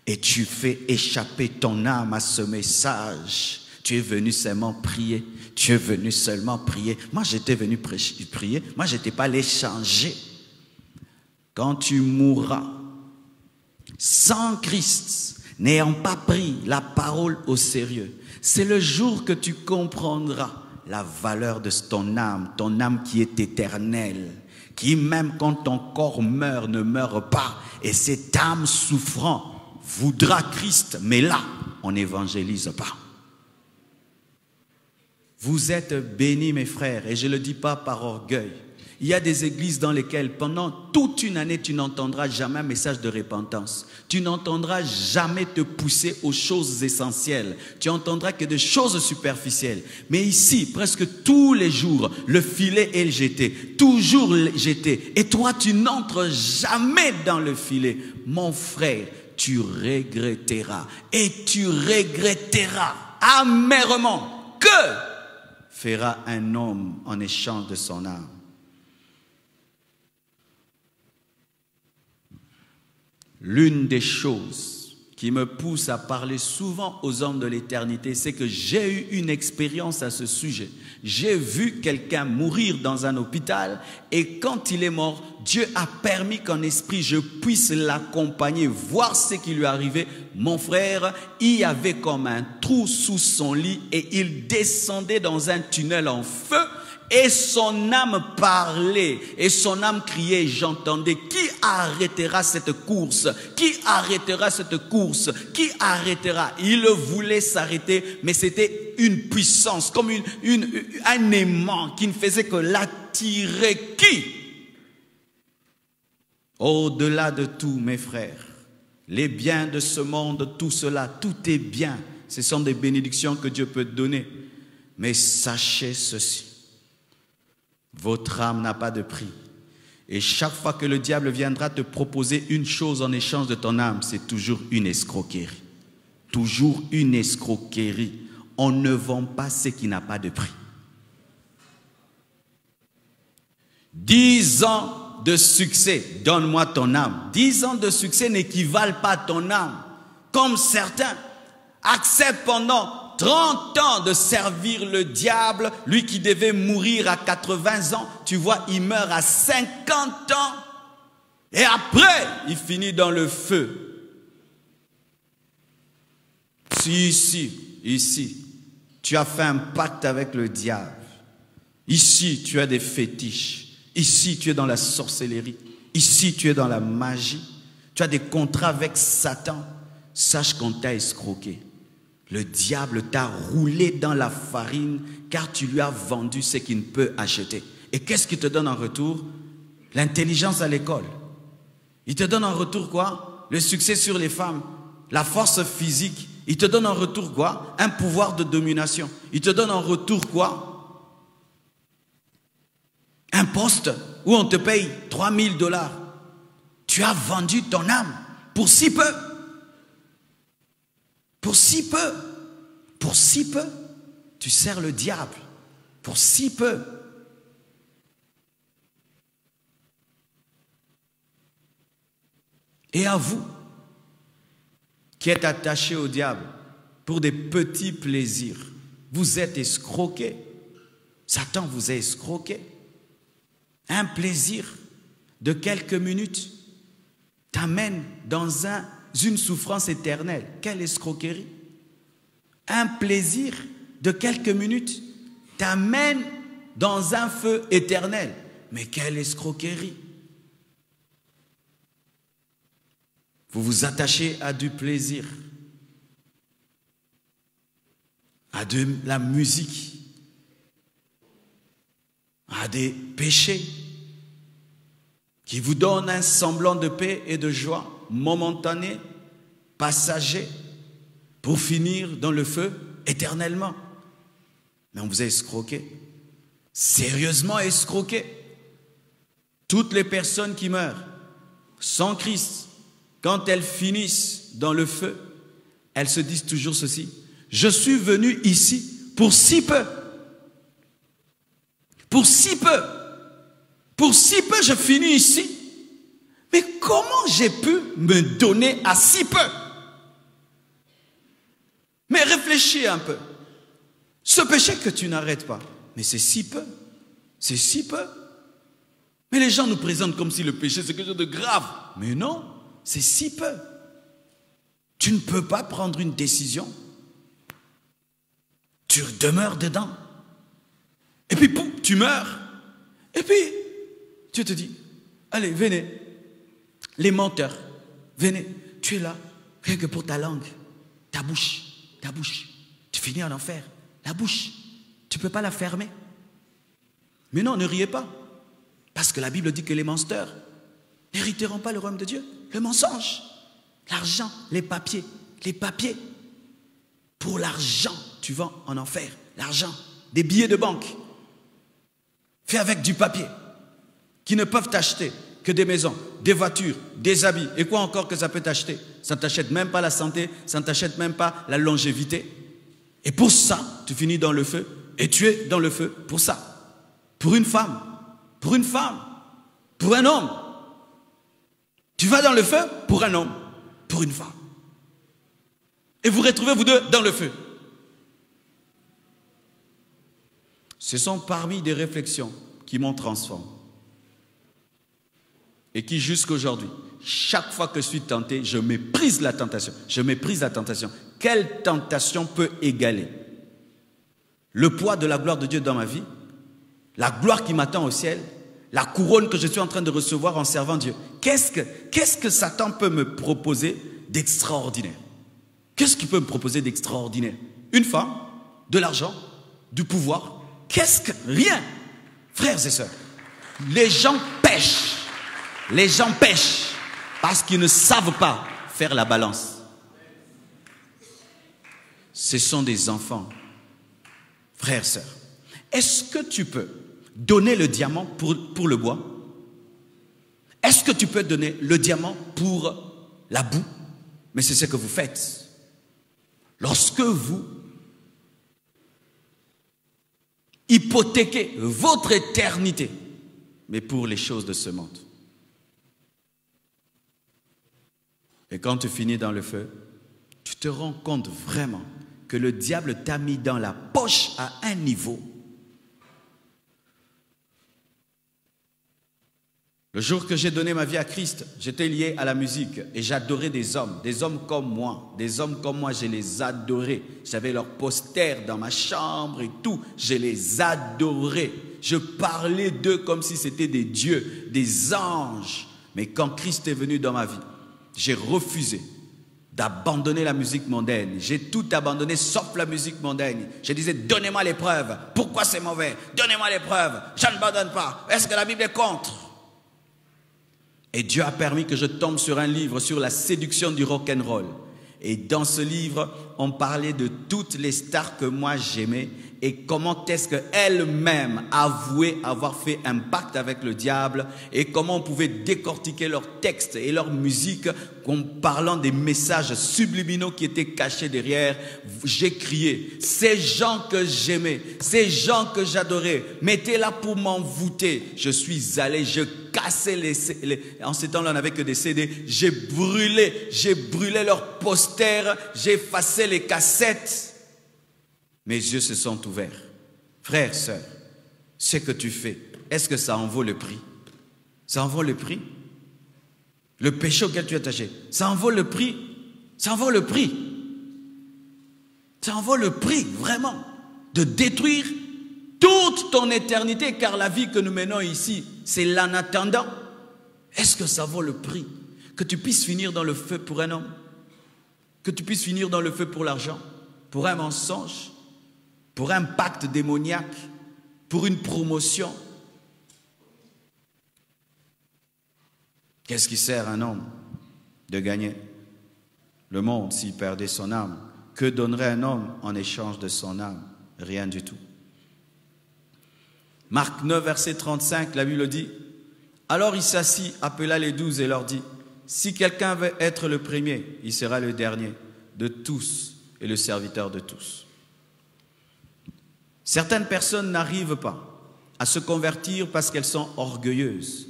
Et tu fais échapper ton âme à ce message. Tu es venu seulement prier. Tu es venu seulement prier. Moi, j'étais venu prier. Moi, je n'étais pas allé changer. Quand tu mourras sans Christ, n'ayant pas pris la parole au sérieux, c'est le jour que tu comprendras la valeur de ton âme qui est éternelle, qui même quand ton corps meurt, ne meurt pas. Et cette âme souffrant voudra Christ, mais là, on n'évangélise pas. Vous êtes bénis mes frères, et je ne le dis pas par orgueil. Il y a des églises dans lesquelles pendant toute une année, tu n'entendras jamais un message de repentance. Tu n'entendras jamais te pousser aux choses essentielles. Tu entendras que des choses superficielles. Mais ici, presque tous les jours, le filet est jeté. Toujours jeté. Et toi, tu n'entres jamais dans le filet. Mon frère, tu regretteras. Et tu regretteras amèrement. Que fera un homme en échange de son âme? L'une des choses qui me pousse à parler souvent aux hommes de l'éternité, c'est que j'ai eu une expérience à ce sujet. J'ai vu quelqu'un mourir dans un hôpital et quand il est mort, Dieu a permis qu'en esprit je puisse l'accompagner, voir ce qui lui arrivait. Mon frère, il y avait comme un trou sous son lit et il descendait dans un tunnel en feu. Et son âme parlait, et son âme criait, j'entendais, qui arrêtera cette course? Qui arrêtera cette course? Qui arrêtera? Il voulait s'arrêter, mais c'était une puissance, comme un aimant qui ne faisait que l'attirer. Qui? Au-delà de tout, mes frères, les biens de ce monde, tout cela, tout est bien. Ce sont des bénédictions que Dieu peut donner. Mais sachez ceci. Votre âme n'a pas de prix. Et chaque fois que le diable viendra te proposer une chose en échange de ton âme, c'est toujours une escroquerie. Toujours une escroquerie. On ne vend pas ce qui n'a pas de prix. 10 ans de succès, donne-moi ton âme. 10 ans de succès n'équivalent pas à ton âme. Comme certains acceptent pendant 30 ans de servir le diable, lui qui devait mourir à 80 ans, tu vois, il meurt à 50 ans et après, il finit dans le feu. Si ici, tu as fait un pacte avec le diable, ici, tu as des fétiches, ici, tu es dans la sorcellerie, ici, tu es dans la magie, tu as des contrats avec Satan, sache qu'on t'a escroqué. Le diable t'a roulé dans la farine car tu lui as vendu ce qu'il ne peut acheter. Et qu'est-ce qu'il te donne en retour? L'intelligence à l'école. Il te donne en retour quoi? Le succès sur les femmes, la force physique. Il te donne en retour quoi? Un pouvoir de domination. Il te donne en retour quoi? Un poste où on te paye 3000 $. Tu as vendu ton âme pour si peu. Pour si peu, tu sers le diable. Pour si peu. Et à vous, qui êtes attachés au diable pour des petits plaisirs, vous êtes escroqués. Satan vous a escroqué. Un plaisir de quelques minutes t'amène dans une souffrance éternelle. Quelle escroquerie! Un plaisir de quelques minutes t'amène dans un feu éternel. Mais quelle escroquerie! Vous vous attachez à du plaisir, à de la musique, à des péchés qui vous donnent un semblant de paix et de joie momentané, passager, pour finir dans le feu éternellement. Mais on vous a escroqué, sérieusement escroqué. Toutes les personnes qui meurent sans Christ, quand elles finissent dans le feu, elles se disent toujours ceci: je suis venu ici pour si peu. Pour si peu. Pour si peu, je finis ici. Mais comment j'ai pu me donner à si peu? Mais réfléchis un peu. Ce péché que tu n'arrêtes pas, mais c'est si peu. C'est si peu. Mais les gens nous présentent comme si le péché c'est quelque chose de grave. Mais non, c'est si peu. Tu ne peux pas prendre une décision. Tu demeures dedans. Et puis, pouf, tu meurs. Et puis, Dieu te dit, allez, venez. Les menteurs, venez. Tu es là, rien que pour ta langue, ta bouche. Tu finis en enfer. La bouche, tu ne peux pas la fermer. Mais non, ne riez pas. Parce que la Bible dit que les menteurs n'hériteront pas le royaume de Dieu. Le mensonge, l'argent, les papiers. Pour l'argent, tu vas en enfer. L'argent, des billets de banque, faits avec du papier, qui ne peuvent t'acheter que des maisons, des voitures, des habits. Et quoi encore que ça peut t'acheter? Ça ne t'achète même pas la santé, ça ne t'achète même pas la longévité. Et pour ça, tu finis dans le feu. Et tu es dans le feu pour ça. Pour une femme, pour un homme. Tu vas dans le feu pour un homme, pour une femme. Et vous retrouvez vous deux dans le feu. Ce sont parmi des réflexions qui m'ont transformé. Et qui jusqu'aujourd'hui, chaque fois que je suis tenté, je méprise la tentation. Je méprise la tentation. Quelle tentation peut égaler le poids de la gloire de Dieu dans ma vie, la gloire qui m'attend au ciel, la couronne que je suis en train de recevoir en servant Dieu? Qu'est-ce que Satan peut me proposer d'extraordinaire? Qu'est-ce qu'il peut me proposer d'extraordinaire? Une femme, de l'argent, du pouvoir? Rien. Frères et sœurs, les gens pêchent. Les gens pêchent parce qu'ils ne savent pas faire la balance. Ce sont des enfants. Frères et sœurs, est-ce que tu peux donner le diamant pour le bois? Est-ce que tu peux donner le diamant pour la boue? Mais c'est ce que vous faites. Lorsque vous hypothéquez votre éternité, mais pour les choses de ce monde. Et quand tu finis dans le feu, tu te rends compte vraiment que le diable t'a mis dans la poche à un niveau. Le jour que j'ai donné ma vie à Christ, j'étais lié à la musique et j'adorais des hommes comme moi. Des hommes comme moi, je les adorais. J'avais leurs posters dans ma chambre et tout. Je les adorais. Je parlais d'eux comme si c'était des dieux, des anges. Mais quand Christ est venu dans ma vie, j'ai refusé d'abandonner la musique mondaine. J'ai tout abandonné sauf la musique mondaine. Je disais, donnez-moi les preuves. Pourquoi c'est mauvais? Donnez-moi les preuves. Je ne m'abandonne pas. Est-ce que la Bible est contre? Et Dieu a permis que je tombe sur un livre sur la séduction du rock'n'roll. Et dans ce livre, on parlait de toutes les stars que moi j'aimais et comment est-ce qu'elles-mêmes avouaient avoir fait un pacte avec le diable et comment on pouvait décortiquer leurs textes et leur musique en parlant des messages subliminaux qui étaient cachés derrière. J'ai crié, ces gens que j'aimais, ces gens que j'adorais, m'étaient là pour m'envoûter. Je suis allé, je cassais en ces temps-là on n'avait que des CD, j'ai brûlé leurs posters, j'ai effacé les cassettes. Mes yeux se sont ouverts. Frères, sœurs, ce que tu fais, est-ce que ça en vaut le prix? Ça en vaut le prix? Le péché auquel tu es attaché, ça en vaut le prix? Ça en vaut le prix? Ça en vaut le prix, vraiment, de détruire toute ton éternité, car la vie que nous menons ici, c'est l'en attendant. Est-ce que ça vaut le prix? Que tu puisses finir dans le feu pour un homme? Que tu puisses finir dans le feu pour l'argent? Pour un mensonge? Pour un pacte démoniaque? Pour une promotion? Qu'est-ce qui sert un homme de gagner le monde s'il perdait son âme? Que donnerait un homme en échange de son âme? Rien du tout. Marc 9, verset 35, la Bible dit, « Alors il s'assit, appela les 12 et leur dit, « Si quelqu'un veut être le premier, il sera le dernier de tous et le serviteur de tous. » Certaines personnes n'arrivent pas à se convertir parce qu'elles sont orgueilleuses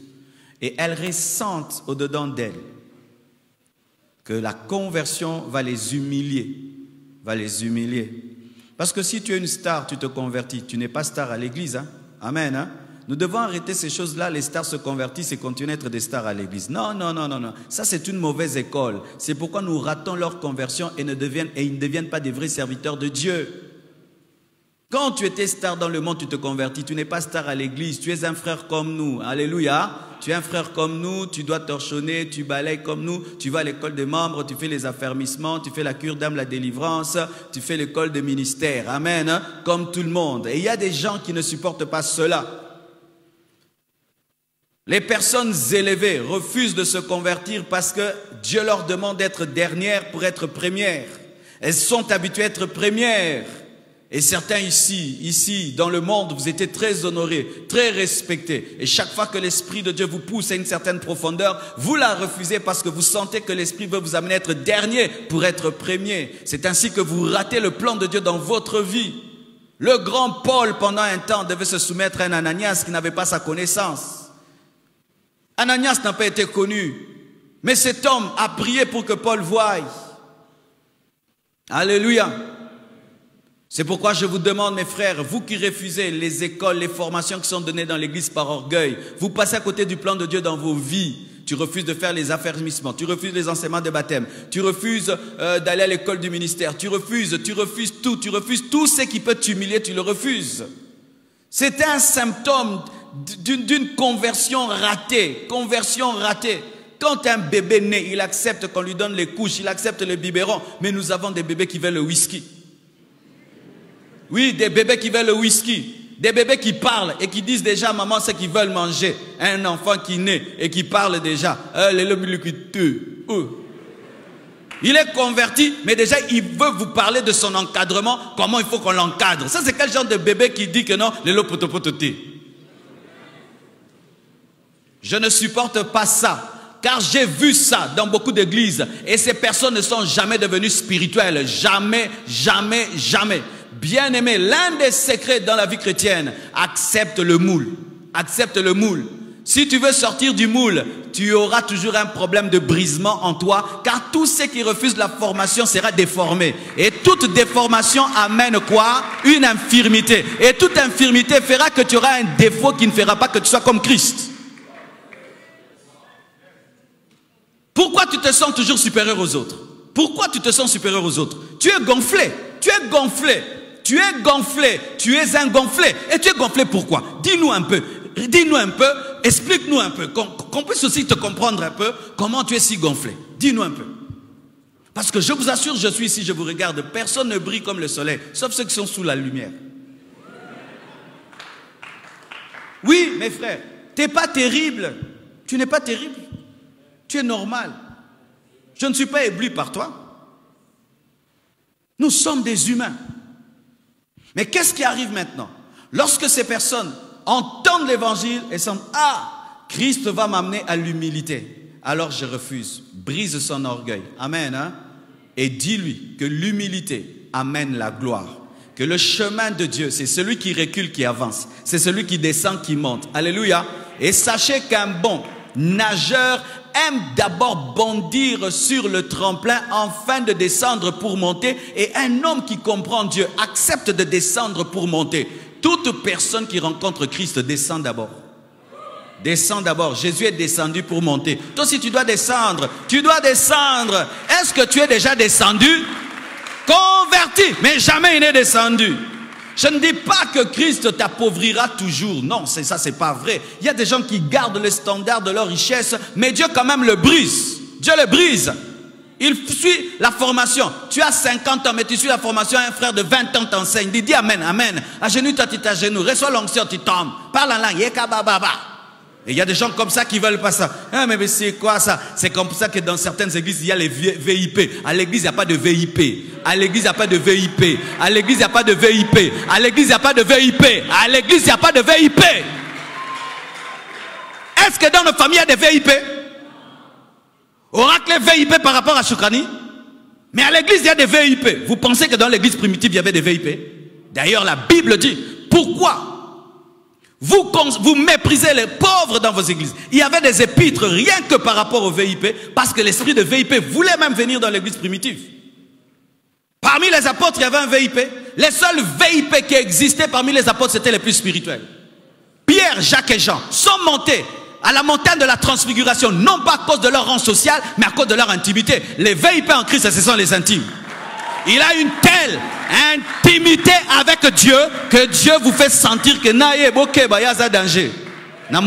et elles ressentent au-dedans d'elles que la conversion va les humilier, Parce que si tu es une star, tu te convertis, tu n'es pas star à l'église, hein? Amen, hein? Nous devons arrêter ces choses-là, les stars se convertissent et continuent à être des stars à l'église. Non. Ça, c'est une mauvaise école. C'est pourquoi nous ratons leur conversion et ils ne deviennent pas des vrais serviteurs de Dieu. Quand tu étais star dans le monde, tu te convertis. Tu n'es pas star à l'église. Tu es un frère comme nous. Alléluia. Tu es un frère comme nous. Tu dois torchonner. Tu balayes comme nous. Tu vas à l'école des membres. Tu fais les affermissements. Tu fais la cure d'âme, la délivrance. Tu fais l'école de ministère. Amen. Comme tout le monde. Et il y a des gens qui ne supportent pas cela. Les personnes élevées refusent de se convertir parce que Dieu leur demande d'être dernières pour être premières. Elles sont habituées à être premières. Et certains ici, dans le monde, vous étiez très honorés, très respectés. Et chaque fois que l'Esprit de Dieu vous pousse à une certaine profondeur, vous la refusez parce que vous sentez que l'Esprit veut vous amener à être dernier pour être premier. C'est ainsi que vous ratez le plan de Dieu dans votre vie. Le grand Paul, pendant un temps, devait se soumettre à un Ananias qui n'avait pas sa connaissance. Ananias n'a pas été connu, mais cet homme a prié pour que Paul voie. Alléluia. C'est pourquoi je vous demande, mes frères, vous qui refusez les écoles, les formations qui sont données dans l'église par orgueil, vous passez à côté du plan de Dieu dans vos vies. Tu refuses de faire les affermissements, tu refuses les enseignements de baptême, tu refuses d'aller à l'école du ministère, tu refuses tout ce qui peut t'humilier, tu le refuses. C'est un symptôme d'une conversion ratée, Quand un bébé naît, il accepte qu'on lui donne les couches, il accepte le biberon, mais nous avons des bébés qui veulent le whisky. Oui, des bébés qui veulent le whisky. Des bébés qui parlent et qui disent déjà à maman ce qu'ils veulent manger. Un enfant qui naît et qui parle déjà. Il est converti, mais déjà il veut vous parler de son encadrement, comment il faut qu'on l'encadre. Ça, c'est quel genre de bébé qui dit que non, je ne supporte pas ça, car j'ai vu ça dans beaucoup d'églises et ces personnes ne sont jamais devenues spirituelles. Jamais, jamais, jamais. Bien-aimé, l'un des secrets dans la vie chrétienne, accepte le moule. Accepte le moule. Si tu veux sortir du moule, tu auras toujours un problème de brisement en toi, car tout ce qui refuse la formation sera déformé. Et toute déformation amène quoi? Une infirmité. Et toute infirmité fera que tu auras un défaut qui ne fera pas que tu sois comme Christ. Pourquoi tu te sens toujours supérieur aux autres? Pourquoi tu te sens supérieur aux autres? Tu es gonflé. Tu es gonflé. Tu es gonflé, tu es un gonflé. Et tu es gonflé pourquoi? Dis-nous un peu, explique-nous un peu, qu'on puisse aussi te comprendre un peu comment tu es si gonflé. Dis-nous un peu. Parce que je vous assure, je suis ici, je vous regarde, personne ne brille comme le soleil, sauf ceux qui sont sous la lumière. Oui, mes frères, tu n'es pas terrible. Tu n'es pas terrible. Tu es normal. Je ne suis pas ébloui par toi. Nous sommes des humains. Mais qu'est-ce qui arrive maintenant? Lorsque ces personnes entendent l'évangile et sentent « Ah, Christ va m'amener à l'humilité », alors je refuse. Brise son orgueil. Amen. Hein? Et dis-lui que l'humilité amène la gloire. Que le chemin de Dieu, c'est celui qui recule qui avance. C'est celui qui descend qui monte. Alléluia. Et sachez qu'un bon nageur aime d'abord bondir sur le tremplin afin de descendre pour monter. Et un homme qui comprend Dieu accepte de descendre pour monter. Toute personne qui rencontre Christ descend d'abord. Descends d'abord. Jésus est descendu pour monter. Toi aussi tu dois descendre. Tu dois descendre. Est-ce que tu es déjà descendu? Converti, mais jamais il n'est descendu. Je ne dis pas que Christ t'appauvrira toujours. Non, c'est ça, c'est pas vrai. Il y a des gens qui gardent le standard de leur richesse, mais Dieu quand même le brise. Dieu le brise. Il suit la formation. Tu as 50 ans, mais tu suis la formation. Un frère de 20 ans t'enseigne. Dis amen, amen. Agenouille-toi, tu t'agenouilles. Reçois l'onction, tu tombes. Parle en langue. Yeka bababa. Et il y a des gens comme ça qui veulent pas ça. Ah, mais c'est quoi ça? C'est comme ça que dans certaines églises, il y a les VIP. À l'église, il n'y a pas de VIP. À l'église, il n'y a pas de VIP. À l'église, il n'y a pas de VIP. À l'église, il n'y a pas de VIP. À l'église, il n'y a pas de VIP. Est-ce que dans nos familles, il y a des VIP? Oracle VIP par rapport à Choukani? Mais à l'église, il y a des VIP. Vous pensez que dans l'église primitive, il y avait des VIP? D'ailleurs, la Bible dit, pourquoi vous méprisez les pauvres dans vos églises? Il y avait des épîtres rien que par rapport au VIP, parce que l'esprit de VIP voulait même venir dans l'église primitive. Parmi les apôtres, il y avait un VIP. Les seuls VIP qui existaient parmi les apôtres, c'étaient les plus spirituels. Pierre, Jacques et Jean sont montés à la montagne de la transfiguration, non pas à cause de leur rang social, mais à cause de leur intimité. Les VIP en Christ, ce sont les intimes. Il a une telle intimité avec Dieu que Dieu vous fait sentir que il y a danger. Na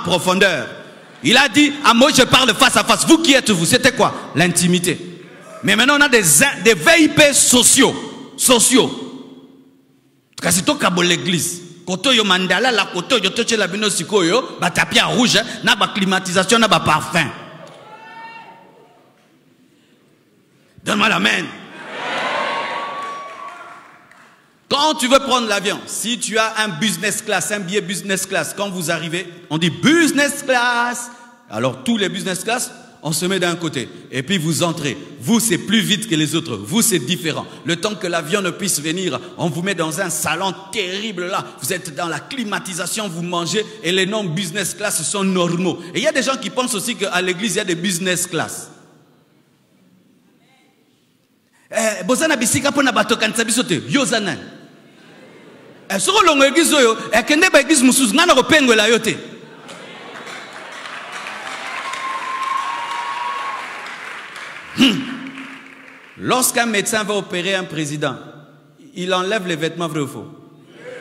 profondeur. Il a dit à moi je parle face à face. Vous qui êtes vous? C'était quoi? L'intimité. Mais maintenant on a des VIP sociaux. Kasi to kabo l'église. Koto yo mandala la koto yo toche la bino sikoyo ba tapis rouge na ba climatisation na ba parfum. Donne-moi l'amen. Quand tu veux prendre l'avion, si tu as un business class, un billet business class, quand vous arrivez, on dit business class. Alors tous les business class, on se met d'un côté. Et puis vous entrez. Vous, c'est plus vite que les autres. Vous, c'est différent. Le temps que l'avion ne puisse venir, on vous met dans un salon terrible là. Vous êtes dans la climatisation, vous mangez. Et les noms business class sont normaux. Et il y a des gens qui pensent aussi qu'à l'église, il y a des business class. Bozana bisika pona bato kanisa biso te. Yo zanan. Soko longo église oyo, kende ba église mususu ngana ko pengola yo te. Lorsqu'un médecin va opérer un président, il enlève les vêtements, vrai ou faux?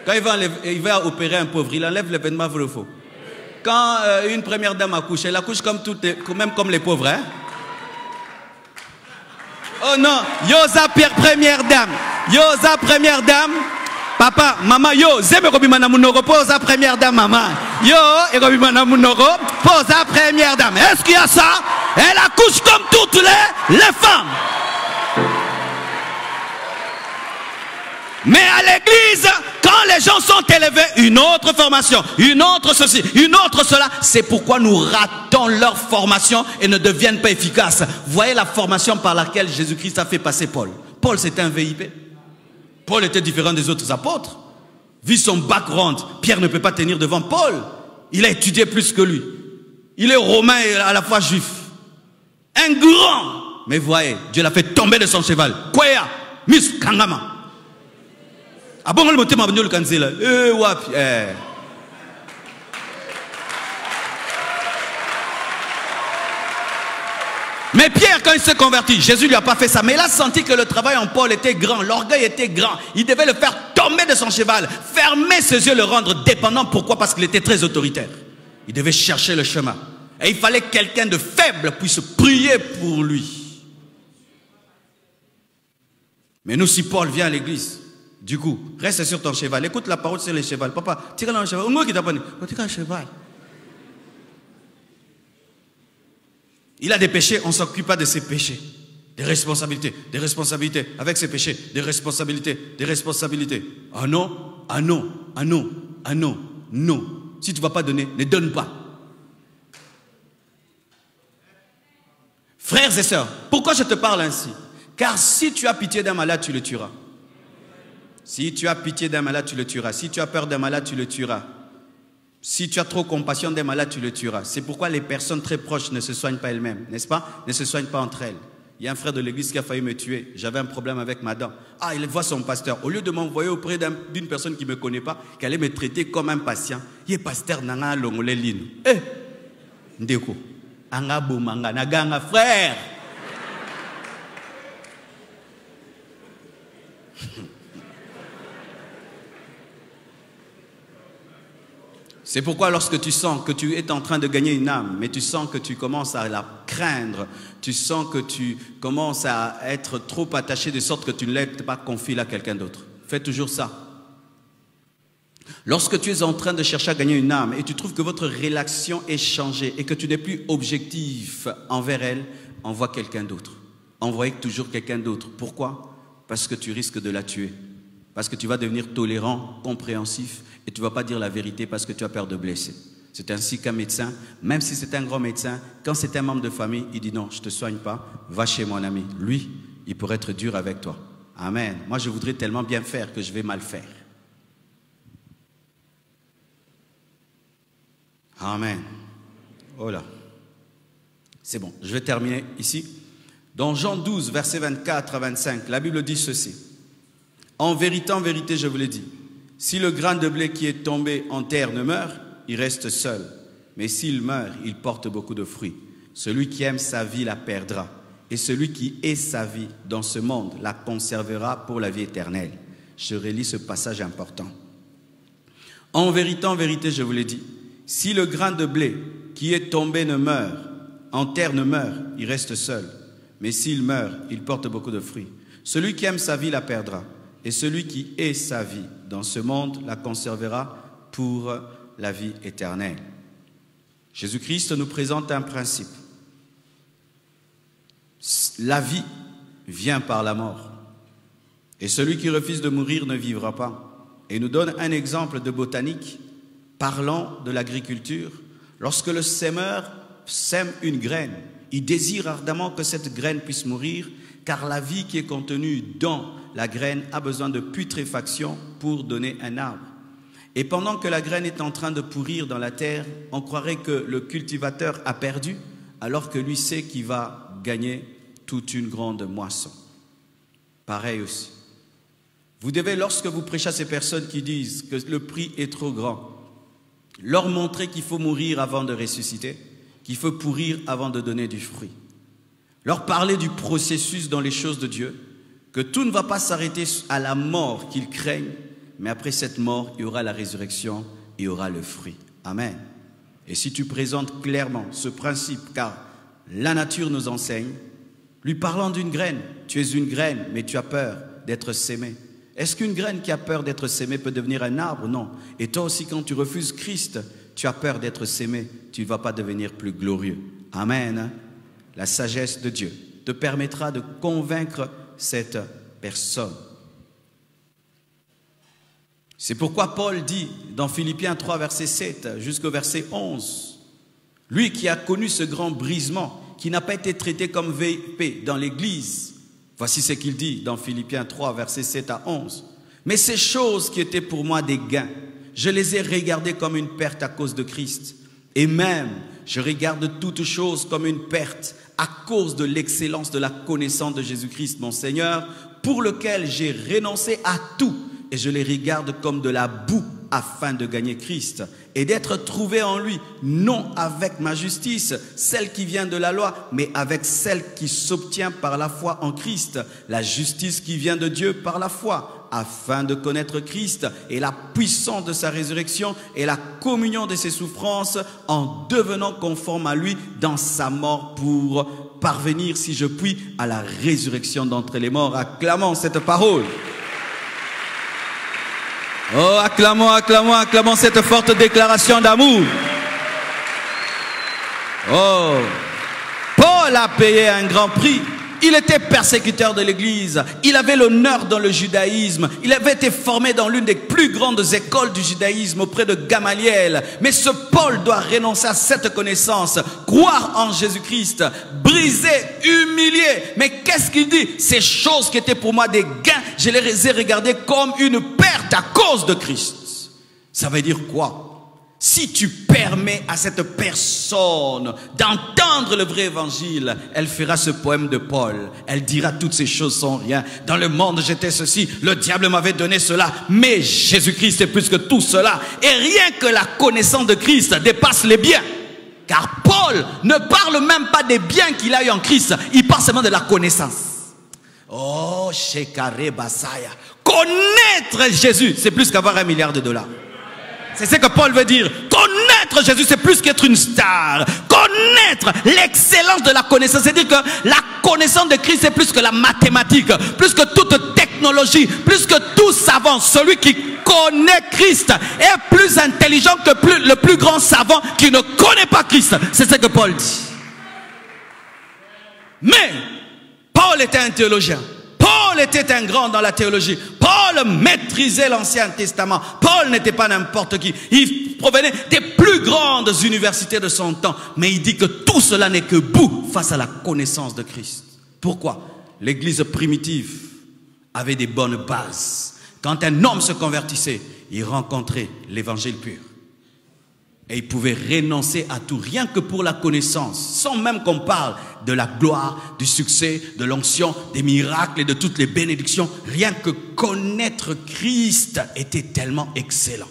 Quand il va opérer un pauvre, il enlève les vêtements, vrai ou faux? Quand une première dame accouche, elle accouche comme même comme les pauvres, hein? Oh non, yoza première dame, yoza première dame, papa, maman, yo, zeme kobimana munoko, posa première dame, maman, yo, et kobimana munoko, posa première dame. Est-ce qu'il y a ça? Elle accouche comme toutes les femmes. Mais à l'église, quand les gens sont élevés, une autre formation, une autre ceci, une autre cela, c'est pourquoi nous ratons leur formation et ne deviennent pas efficaces. Voyez la formation par laquelle Jésus-Christ a fait passer Paul. Paul, c'était un VIP. Paul était différent des autres apôtres. Vu son background, Pierre ne peut pas tenir devant Paul. Il a étudié plus que lui. Il est romain et à la fois juif. Un grand. Mais voyez, Dieu l'a fait tomber de son cheval. Kwea, Miss Kangama. Ah bon, le thème le cancel. Mais Pierre, quand il s'est converti, Jésus lui a pas fait ça. Mais il a senti que le travail en Paul était grand, l'orgueil était grand. Il devait le faire tomber de son cheval, fermer ses yeux, le rendre dépendant. Pourquoi? Parce qu'il était très autoritaire. Il devait chercher le chemin. Et il fallait que quelqu'un de faible puisse prier pour lui. Mais nous, si Paul vient à l'église, du coup, reste sur ton cheval. Écoute la parole sur les chevals. Papa, tire dans le cheval. Où qui t'a pas dit? Tire un cheval. Il a des péchés, on ne s'occupe pas de ses péchés. Des responsabilités avec ses péchés, des responsabilités. Ah non, ah non, ah non, ah non, non. Si tu ne vas pas donner, ne donne pas. Frères et sœurs, pourquoi je te parle ainsi? Car si tu as pitié d'un malade, tu le tueras. Si tu as pitié d'un malade, tu le tueras. Si tu as peur d'un malade, tu le tueras. Si tu as trop compassion d'un malade, tu le tueras. C'est pourquoi les personnes très proches ne se soignent pas elles-mêmes, n'est-ce pas? Ne se soignent pas entre elles. Il y a un frère de l'église qui a failli me tuer. J'avais un problème avec ma dent. Ah, il voit son pasteur. Au lieu de m'envoyer auprès d'une personne qui ne me connaît pas, qui allait me traiter comme un patient, il est pasteur nanga longole lino. Eh, ndeko, anga bomanga naganga frère. C'est pourquoi lorsque tu sens que tu es en train de gagner une âme, mais tu sens que tu commences à la craindre, tu sens que tu commences à être trop attaché de sorte que tu ne l'aies pas confié à quelqu'un d'autre. Fais toujours ça. Lorsque tu es en train de chercher à gagner une âme et tu trouves que votre relation est changée et que tu n'es plus objectif envers elle, envoie quelqu'un d'autre. Envoie toujours quelqu'un d'autre. Pourquoi? Parce que tu risques de la tuer. Parce que tu vas devenir tolérant, compréhensif et tu ne vas pas dire la vérité parce que tu as peur de blesser. C'est ainsi qu'un médecin, même si c'est un grand médecin, quand c'est un membre de famille, il dit non, je ne te soigne pas, va chez mon ami. Lui, il pourrait être dur avec toi. Amen. Moi, je voudrais tellement bien faire que je vais mal faire. Amen. Oh là. C'est bon, je vais terminer ici. Dans Jean 12, versets 24 à 25, la Bible dit ceci. En vérité, je vous l'ai dit, si le grain de blé qui est tombé en terre ne meurt, il reste seul. Mais s'il meurt, il porte beaucoup de fruits. Celui qui aime sa vie la perdra. Et celui qui hait sa vie dans ce monde la conservera pour la vie éternelle. Je relis ce passage important. En vérité, je vous l'ai dit, si le grain de blé qui est tombé ne meurt, en terre ne meurt, il reste seul. Mais s'il meurt, il porte beaucoup de fruits. Celui qui aime sa vie la perdra. Et celui qui hait sa vie dans ce monde la conservera pour la vie éternelle. Jésus-Christ nous présente un principe. La vie vient par la mort. Et celui qui refuse de mourir ne vivra pas. Et il nous donne un exemple de botanique parlant de l'agriculture. Lorsque le semeur sème une graine, il désire ardemment que cette graine puisse mourir, car la vie qui est contenue dans la graine a besoin de putréfaction pour donner un arbre. Et pendant que la graine est en train de pourrir dans la terre, on croirait que le cultivateur a perdu, alors que lui sait qu'il va gagner toute une grande moisson. pareil aussi. Vous devez, lorsque vous prêchez à ces personnes qui disent que le prix est trop grand, leur montrer qu'il faut mourir avant de ressusciter, qu'il faut pourrir avant de donner du fruit. Leur parler du processus dans les choses de Dieu, que tout ne va pas s'arrêter à la mort qu'ils craignent, mais après cette mort, il y aura la résurrection, il y aura le fruit. Amen. Et si tu présentes clairement ce principe, car la nature nous enseigne, lui parlant d'une graine, tu es une graine, mais tu as peur d'être sémé. Est-ce qu'une graine qui a peur d'être sémée peut devenir un arbre? Non. Et toi aussi, quand tu refuses Christ, tu as peur d'être sémé, tu ne vas pas devenir plus glorieux. Amen. La sagesse de Dieu te permettra de convaincre cette personne. C'est pourquoi Paul dit dans Philippiens 3, verset 7 jusqu'au verset 11, lui qui a connu ce grand brisement, qui n'a pas été traité comme VIP dans l'église, voici ce qu'il dit dans Philippiens 3, verset 7 à 11. Mais ces choses qui étaient pour moi des gains, je les ai regardées comme une perte à cause de Christ. Et même, je regarde toutes choses comme une perte à cause de l'excellence de la connaissance de Jésus-Christ, mon Seigneur, pour lequel j'ai renoncé à tout. Et je les regarde comme de la boue afin de gagner Christ et d'être trouvé en lui, non avec ma justice, celle qui vient de la loi, mais avec celle qui s'obtient par la foi en Christ, la justice qui vient de Dieu par la foi, afin de connaître Christ et la puissance de sa résurrection et la communion de ses souffrances en devenant conforme à lui dans sa mort pour parvenir, si je puis, à la résurrection d'entre les morts. Acclamons cette parole. Oh, acclamons, acclamons, acclamons cette forte déclaration d'amour. Oh, Paul a payé un grand prix. Il était persécuteur de l'Église. Il avait l'honneur dans le judaïsme. Il avait été formé dans l'une des plus grandes écoles du judaïsme auprès de Gamaliel. Mais ce Paul doit renoncer à cette connaissance, croire en Jésus-Christ, briser, humilier. Mais qu'est-ce qu'il dit? Ces choses qui étaient pour moi des gains, je les ai regardées comme une perte à cause de Christ. Ça veut dire quoi? Si tu permets à cette personne d'entendre le vrai évangile, elle fera ce poème de Paul. Elle dira toutes ces choses sont rien. Dans le monde j'étais ceci, le diable m'avait donné cela, mais Jésus-Christ est plus que tout cela. Et rien que la connaissance de Christ dépasse les biens. Car Paul ne parle même pas des biens qu'il a eu en Christ, il parle seulement de la connaissance. Oh, Shekare Basaya. Connaître Jésus, c'est plus qu'avoir $1 milliard. C'est ce que Paul veut dire. Connaître Jésus, c'est plus qu'être une star. Connaître l'excellence de la connaissance. C'est-à-dire que la connaissance de Christ, c'est plus que la mathématique, plus que toute technologie, plus que tout savant. Celui qui connaît Christ est plus intelligent que le plus grand savant qui ne connaît pas Christ. C'est ce que Paul dit. Mais Paul était un théologien. Paul était un grand dans la théologie. Paul maîtrisait l'Ancien Testament. Paul n'était pas n'importe qui. Il provenait des plus grandes universités de son temps. Mais il dit que tout cela n'est que boue face à la connaissance de Christ. Pourquoi? L'église primitive avait des bonnes bases. Quand un homme se convertissait, il rencontrait l'évangile pur. Et il pouvait renoncer à tout, rien que pour la connaissance, sans même qu'on parle de la gloire, du succès, de l'onction, des miracles et de toutes les bénédictions. Rien que connaître Christ était tellement excellent.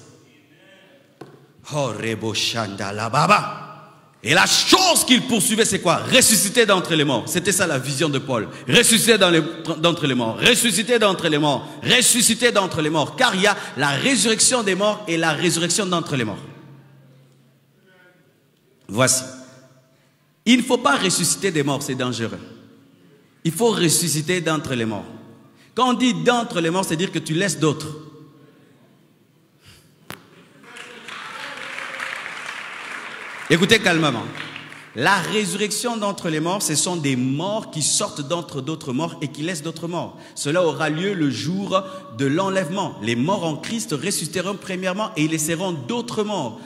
Oh, Rebo Shanda la Baba. Et la chose qu'il poursuivait, c'est quoi? Ressusciter d'entre les morts. C'était ça la vision de Paul. Ressusciter d'entre les morts. Ressusciter d'entre les morts. Ressusciter d'entre les morts. Car il y a la résurrection des morts et la résurrection d'entre les morts. Voici. Il ne faut pas ressusciter des morts, c'est dangereux. Il faut ressusciter d'entre les morts. Quand on dit d'entre les morts, c'est dire que tu laisses d'autres. Écoutez calmement. La résurrection d'entre les morts, ce sont des morts qui sortent d'entre d'autres morts et qui laissent d'autres morts. Cela aura lieu le jour de l'enlèvement. Les morts en Christ ressusciteront premièrement et ils laisseront d'autres morts.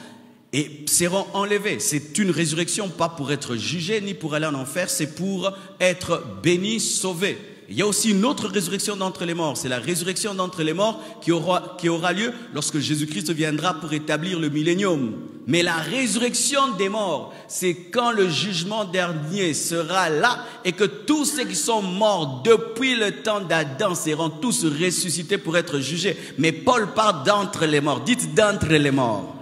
Et seront enlevés. C'est une résurrection, pas pour être jugé ni pour aller en enfer, c'est pour être bénis, sauvés. Il y a aussi une autre résurrection d'entre les morts. C'est la résurrection d'entre les morts qui aura lieu lorsque Jésus-Christ viendra pour établir le millénium. Mais la résurrection des morts, c'est quand le jugement dernier sera là et que tous ceux qui sont morts depuis le temps d'Adam seront tous ressuscités pour être jugés. Mais Paul parle d'entre les morts. Dites d'entre les morts.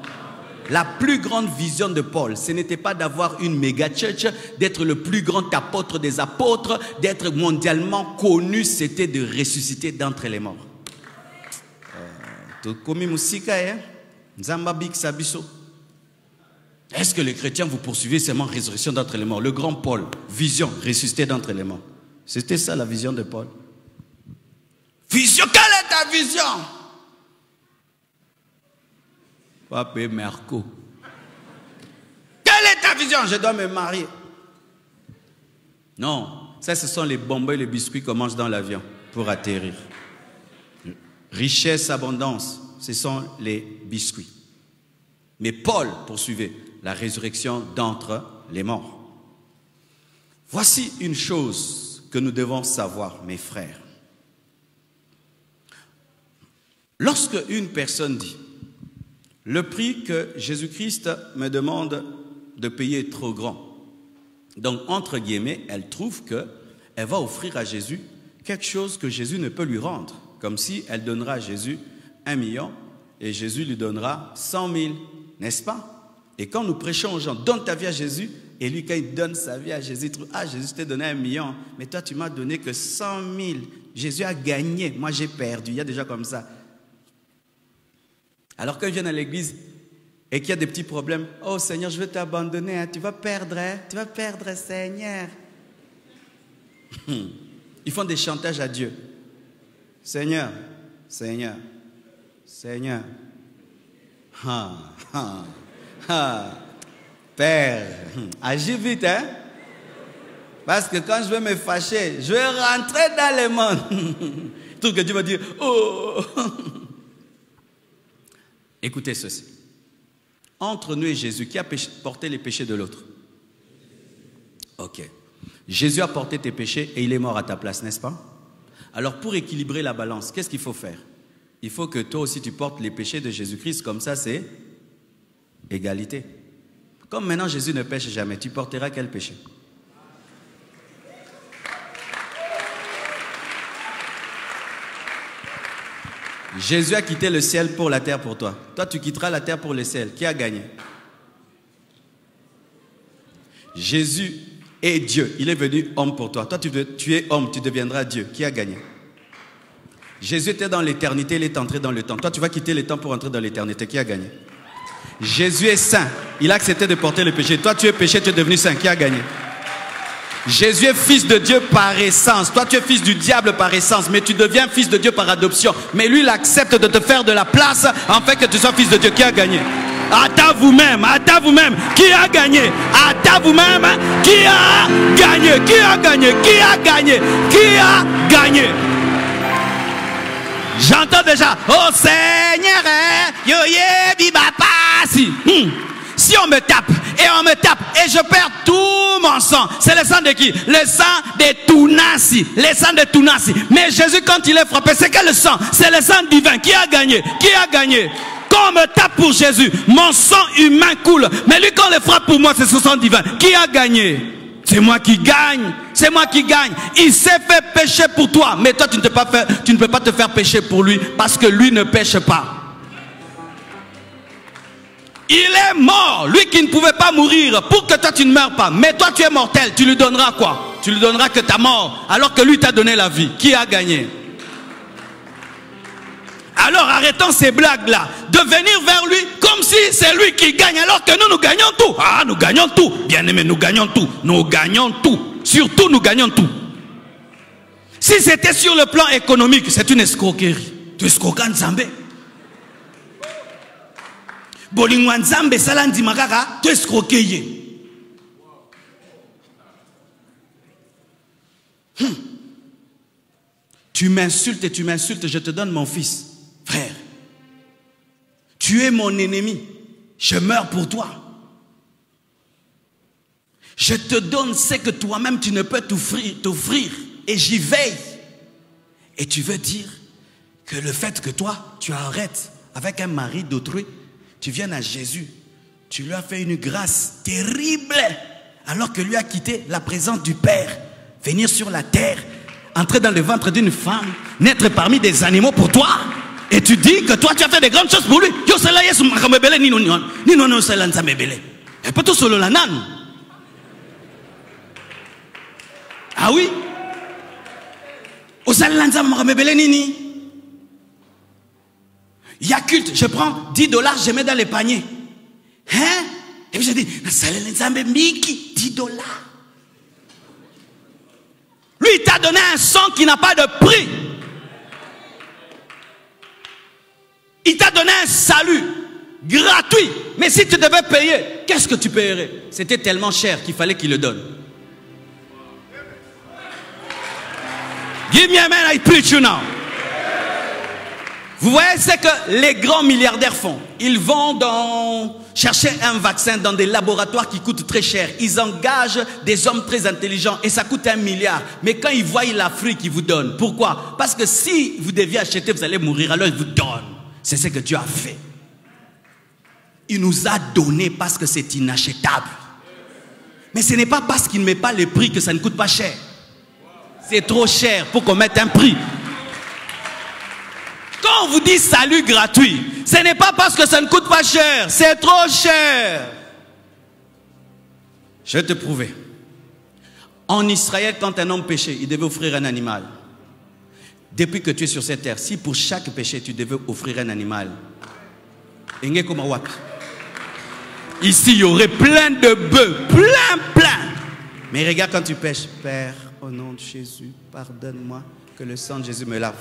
La plus grande vision de Paul, ce n'était pas d'avoir une méga church, d'être le plus grand apôtre des apôtres, d'être mondialement connu, c'était de ressusciter d'entre les morts. Est-ce que les chrétiens vous poursuivez seulement résurrection d'entre les morts? Le grand Paul, vision, ressusciter d'entre les morts. C'était ça la vision de Paul. Vision, quelle est ta vision? Pape Merco. Quelle est ta vision? Je dois me marier. Non, ça ce sont les bonbons et les biscuits qu'on mange dans l'avion pour atterrir. Richesse, abondance, ce sont les biscuits. Mais Paul poursuivait la résurrection d'entre les morts. Voici une chose que nous devons savoir, mes frères. Lorsque une personne dit le prix que Jésus-Christ me demande de payer est trop grand. Donc, entre guillemets, elle trouve qu'elle va offrir à Jésus quelque chose que Jésus ne peut lui rendre. Comme si elle donnera à Jésus 1 million et Jésus lui donnera 100 000, n'est-ce pas? Et quand nous prêchons aux gens, donne ta vie à Jésus, et lui, quand il donne sa vie à Jésus, il trouve, ah, Jésus t'a donné 1 million, mais toi, tu m'as donné que 100 000. Jésus a gagné, moi j'ai perdu. Il y a des gens comme ça. Alors quand ils viennent à l'église et qu'il y a des petits problèmes, oh Seigneur, je vais t'abandonner, hein, tu vas perdre, Seigneur. Ils font des chantages à Dieu. Seigneur, Seigneur, Seigneur. Père, agis vite, hein? Parce que quand je vais me fâcher, je vais rentrer dans le monde. Tout que Dieu va dire, oh. Écoutez ceci. Entre nous et Jésus, qui a porté les péchés de l'autre? Ok. Jésus a porté tes péchés et il est mort à ta place, n'est-ce pas? Alors pour équilibrer la balance, qu'est-ce qu'il faut faire? Il faut que toi aussi tu portes les péchés de Jésus-Christ, comme ça c'est égalité. Comme maintenant Jésus ne pêche jamais, tu porteras quel péché? Jésus a quitté le ciel pour la terre pour toi. Toi, tu quitteras la terre pour le ciel. Qui a gagné? Jésus est Dieu. Il est venu homme pour toi. Toi, tu es homme, tu deviendras Dieu. Qui a gagné? Jésus était dans l'éternité, il est entré dans le temps. Toi, tu vas quitter le temps pour entrer dans l'éternité. Qui a gagné? Jésus est saint. Il a accepté de porter le péché. Toi, tu es péché, tu es devenu saint. Qui a gagné? Jésus est fils de Dieu par essence. Toi, tu es fils du diable par essence, mais tu deviens fils de Dieu par adoption. Mais lui, il accepte de te faire de la place en fait que tu sois fils de Dieu. Qui a gagné? À vous-même, qui a gagné? À vous-même, qui a gagné? Qui a gagné? Qui a gagné? Qui a gagné? J'entends déjà, oh Seigneur, yo ye biba passi. Si on me tape, et je perds tout mon sang, c'est le sang de qui? Le sang de Tunasi, le sang de Tunasi. Mais Jésus, quand il est frappé, c'est quel sang? C'est le sang divin. Qui a gagné? Qui a gagné? Quand on me tape pour Jésus, mon sang humain coule. Mais lui, quand on le frappe pour moi, c'est ce sang divin. Qui a gagné? C'est moi qui gagne. C'est moi qui gagne. Il s'est fait pécher pour toi. Mais toi, tu ne peux pas te faire pécher pour lui, parce que lui ne pêche pas. Il est mort, lui qui ne pouvait pas mourir, pour que toi tu ne meurs pas. Mais toi tu es mortel, tu lui donneras quoi? Tu lui donneras que ta mort, alors que lui t'a donné la vie. Qui a gagné? Alors arrêtons ces blagues là, de venir vers lui comme si c'est lui qui gagne, alors que nous gagnons tout. Ah, nous gagnons tout, bien aimé, nous gagnons tout. Nous gagnons tout, surtout nous gagnons tout. Si c'était sur le plan économique, c'est une escroquerie. Tu escroques Nzambe. Bolingwa Nzambe salandi makaka, tu escroqué. Tu m'insultes et tu m'insultes, je te donne mon fils. Frère, tu es mon ennemi, je meurs pour toi. Je te donne ce que toi-même tu ne peux t'offrir et j'y veille. Et tu veux dire que le fait que toi, tu arrêtes avec un mari d'autrui, tu viens à Jésus, tu lui as fait une grâce terrible, alors que lui a quitté la présence du Père, venir sur la terre, entrer dans le ventre d'une femme, naître parmi des animaux pour toi, et tu dis que toi tu as fait des grandes choses pour lui. Ah oui? Il y a culte, je prends 10 $, je mets dans les paniers. Hein? Et puis je dis, 10 $. Lui, il t'a donné un sang qui n'a pas de prix. Il t'a donné un salut gratuit. Mais si tu devais payer, qu'est-ce que tu paierais? C'était tellement cher qu'il fallait qu'il le donne. Give me a man, I preach you now. Vous voyez ce que les grands milliardaires font. Ils vont chercher un vaccin dans des laboratoires qui coûtent très cher. Ils engagent des hommes très intelligents et ça coûte 1 milliard. Mais quand ils voient l'Afrique, ils vous donnent. Pourquoi? Parce que si vous deviez acheter, vous allez mourir. Alors ils vous donnent. C'est ce que Dieu a fait. Il nous a donné parce que c'est inachetable. Mais ce n'est pas parce qu'il ne met pas le prix que ça ne coûte pas cher. C'est trop cher pour qu'on mette un prix. Quand on vous dit salut gratuit, ce n'est pas parce que ça ne coûte pas cher, c'est trop cher. Je vais te prouver. En Israël, quand un homme péchait, il devait offrir un animal. Depuis que tu es sur cette terre, si pour chaque péché, tu devais offrir un animal, ici, il y aurait plein de bœufs, plein. Mais regarde quand tu pêches, Père, au nom de Jésus, pardonne-moi, que le sang de Jésus me lave.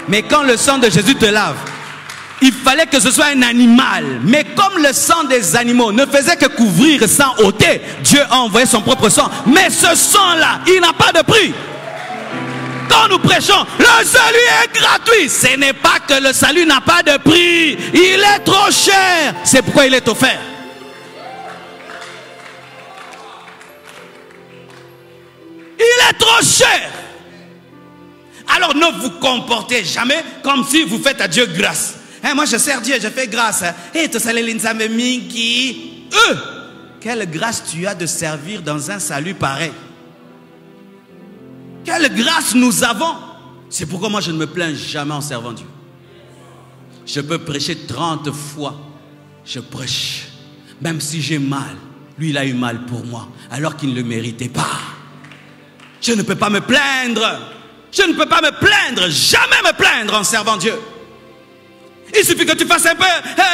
Mais quand le sang de Jésus te lave, il fallait que ce soit un animal. Mais comme le sang des animaux ne faisait que couvrir sans ôter, Dieu a envoyé son propre sang. Mais ce sang-là, il n'a pas de prix. Quand nous prêchons, le salut est gratuit. Ce n'est pas que le salut n'a pas de prix. Il est trop cher. C'est pourquoi il est offert. Il est trop cher. Alors ne vous comportez jamais comme si vous faites à Dieu grâce. Hein, moi je sers Dieu, je fais grâce. Quelle grâce tu as de servir dans un salut pareil. Quelle grâce nous avons. C'est pourquoi moi je ne me plains jamais en servant Dieu. Je peux prêcher 30 fois. Je prêche. Même si j'ai mal. Lui il a eu mal pour moi. Alors qu'il ne le méritait pas. Je ne peux pas me plaindre. Je ne peux pas me plaindre, jamais me plaindre en servant Dieu. Il suffit que tu fasses un peu,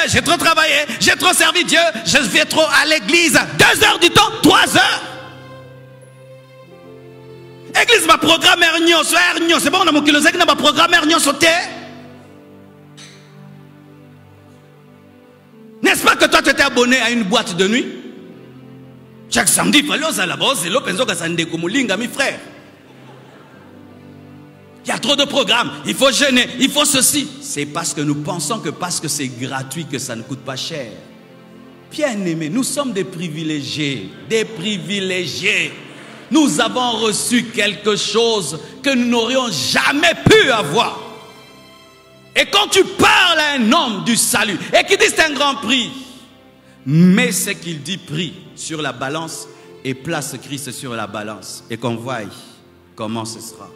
j'ai trop travaillé, j'ai trop servi Dieu, je vais trop à l'église. 2 heures du temps, 3 heures. Église ma programme c'est bon, on a mon kilosec, ma programme sauté. N'est-ce pas que toi tu étais abonné à une boîte de nuit? Chaque samedi, il fallait aux alabos, et l'eau penso que ça ne décomulinga, mes frères. Il y a trop de programmes, il faut jeûner, il faut ceci. C'est parce que nous pensons que parce que c'est gratuit que ça ne coûte pas cher. Bien-aimés, nous sommes des privilégiés, des privilégiés. Nous avons reçu quelque chose que nous n'aurions jamais pu avoir. Et quand tu parles à un homme du salut et qu'il dit c'est un grand prix, mets ce qu'il dit prix sur la balance et place Christ sur la balance et qu'on voie comment ce sera.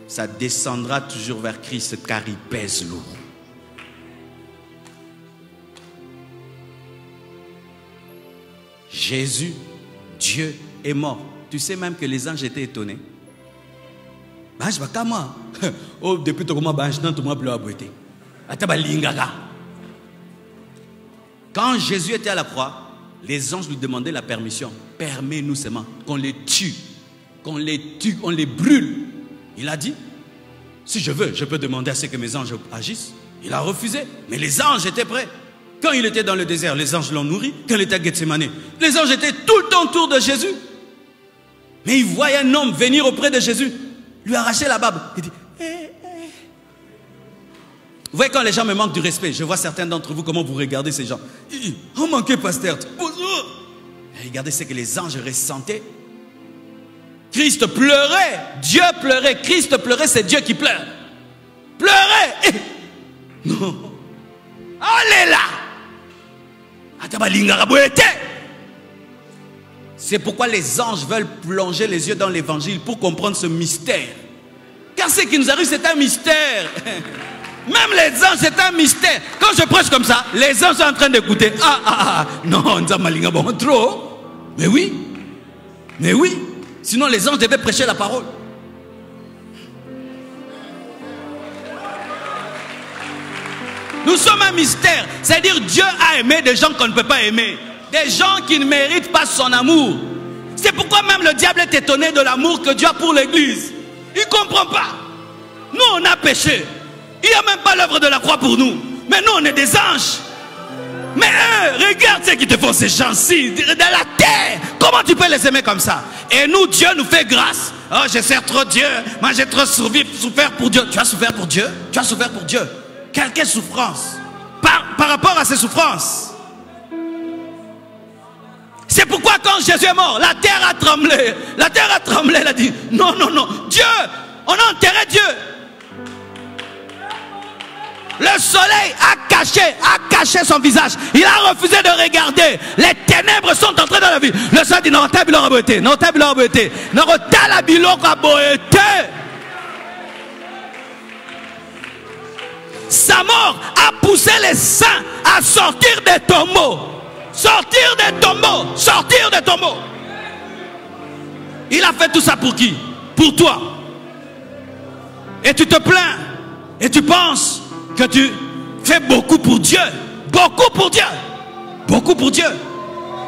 Ça descendra toujours vers Christ car il pèse lourd. Jésus, Dieu est mort. Tu sais même que les anges étaient étonnés. Depuis quand Jésus était à la croix, les anges lui demandaient la permission. Permets-nous seulement qu'on les tue, qu'on les brûle. Il a dit, si je veux, je peux demander à ce que mes anges agissent. Il a refusé, mais les anges étaient prêts. Quand il était dans le désert, les anges l'ont nourri. Quand il était à Gethsemane, les anges étaient tout le temps autour de Jésus. Mais il voyait un homme venir auprès de Jésus, lui arracher la barbe. Il dit, Vous voyez, quand les gens me manquent du respect, je vois certains d'entre vous, comment vous regardez ces gens. Oh, manquez, pasteur. Bonjour. Et regardez ce que les anges ressentaient. Christ pleurait, Dieu pleurait, Christ pleurait, c'est Dieu qui pleure. Pleurait. Non. Allez là. C'est pourquoi les anges veulent plonger les yeux dans l'évangile pour comprendre ce mystère. Car ce qui nous arrive, c'est un mystère. Même les anges, c'est un mystère. Quand je prêche comme ça, les anges sont en train d'écouter. Non, trop. Mais oui. Mais oui. Sinon, les anges devaient prêcher la parole. Nous sommes un mystère. C'est-à-dire Dieu a aimé des gens qu'on ne peut pas aimer. Des gens qui ne méritent pas son amour. C'est pourquoi même le diable est étonné de l'amour que Dieu a pour l'église. Il ne comprend pas. Nous, on a péché. Il n'y a même pas l'œuvre de la croix pour nous. Mais nous, on est des anges. Mais eux, regarde ce qu'ils te font, ces gens-ci, de la terre. Comment tu peux les aimer comme ça? Et nous, Dieu nous fait grâce. Oh, je sers trop Dieu. Moi, j'ai trop souffert pour Dieu. Tu as souffert pour Dieu? Tu as souffert pour Dieu? Quelle souffrance? Par rapport à ces souffrances. C'est pourquoi quand Jésus est mort, la terre a tremblé. La terre a tremblé, elle a dit, non, non, non. Dieu, on a enterré Dieu. Le soleil a caché son visage. Il a refusé de regarder. Les ténèbres sont entrées dans la vie. Le soleil dit, non, t'as biloko aboité. Non, t'as biloko aboité. Non, t'as la biloko aboité. Sa mort a poussé les saints à sortir des tombeaux. Sortir des tombeaux. Sortir des tombeaux. Il a fait tout ça pour qui? Pour toi. Et tu te plains. Et tu penses que tu fais beaucoup pour Dieu. Beaucoup pour Dieu. Beaucoup pour Dieu.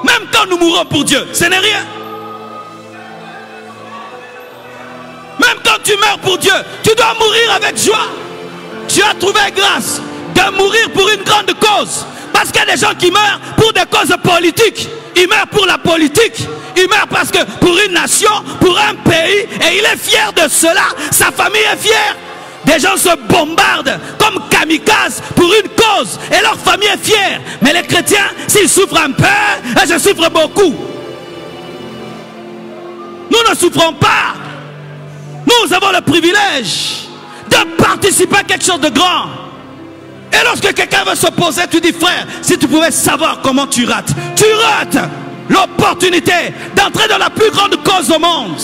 Même quand nous mourrons pour Dieu, ce n'est rien. Même quand tu meurs pour Dieu, tu dois mourir avec joie. Tu as trouvé grâce de mourir pour une grande cause. Parce qu'il y a des gens qui meurent pour des causes politiques. Ils meurent pour la politique. Ils meurent parce que pour une nation, pour un pays, et il est fier de cela. Sa famille est fière. Des gens se bombardent comme kamikazes pour une cause et leur famille est fière. Mais les chrétiens, s'ils souffrent un peu, et je souffre beaucoup. Nous ne souffrons pas. Nous avons le privilège de participer à quelque chose de grand. Et lorsque quelqu'un veut s'opposer, tu dis, frère, si tu pouvais savoir comment tu rates l'opportunité d'entrer dans la plus grande cause au monde.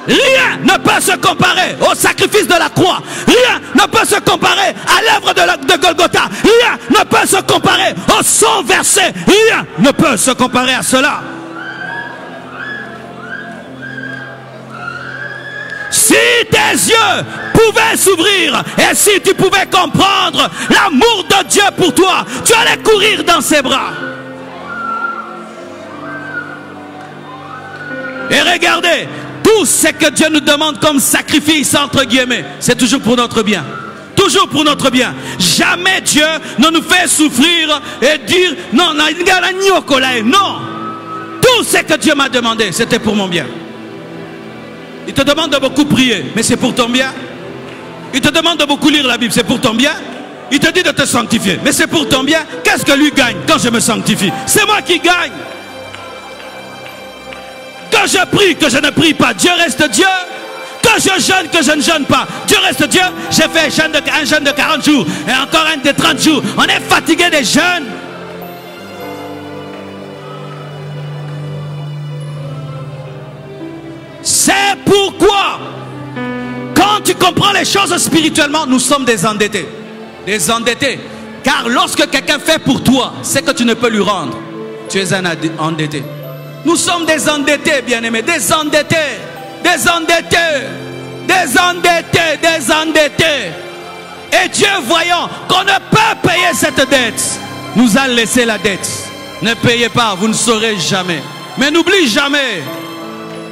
Rien ne peut se comparer au sacrifice de la croix. Rien ne peut se comparer à l'œuvre de Golgotha. Rien ne peut se comparer au sang versé. Rien ne peut se comparer à cela. Si tes yeux pouvaient s'ouvrir et si tu pouvais comprendre l'amour de Dieu pour toi, tu allais courir dans ses bras. Et regardez, tout ce que Dieu nous demande comme sacrifice, entre guillemets, c'est toujours pour notre bien. Toujours pour notre bien. Jamais Dieu ne nous fait souffrir et dire non, non. Tout ce que Dieu m'a demandé, c'était pour mon bien. Il te demande de beaucoup prier, mais c'est pour ton bien. Il te demande de beaucoup lire la Bible, c'est pour ton bien. Il te dit de te sanctifier, mais c'est pour ton bien. Qu'est-ce que lui gagne quand je me sanctifie? C'est moi qui gagne. Quand je prie, que je ne prie pas, Dieu reste Dieu. Quand je jeûne, que je ne jeûne pas, Dieu reste Dieu. J'ai fait un jeûne de 40 jours et encore un de 30 jours. On est fatigué des jeûnes. C'est pourquoi, quand tu comprends les choses spirituellement, nous sommes des endettés. Des endettés. Car lorsque quelqu'un fait pour toi, c'est que tu ne peux lui rendre. Tu es un endetté. Nous sommes des endettés, bien-aimés, des endettés, des endettés, des endettés, des endettés. Et Dieu, voyant qu'on ne peut payer cette dette, nous a laissé la dette. Ne payez pas, vous ne saurez jamais. Mais n'oublie jamais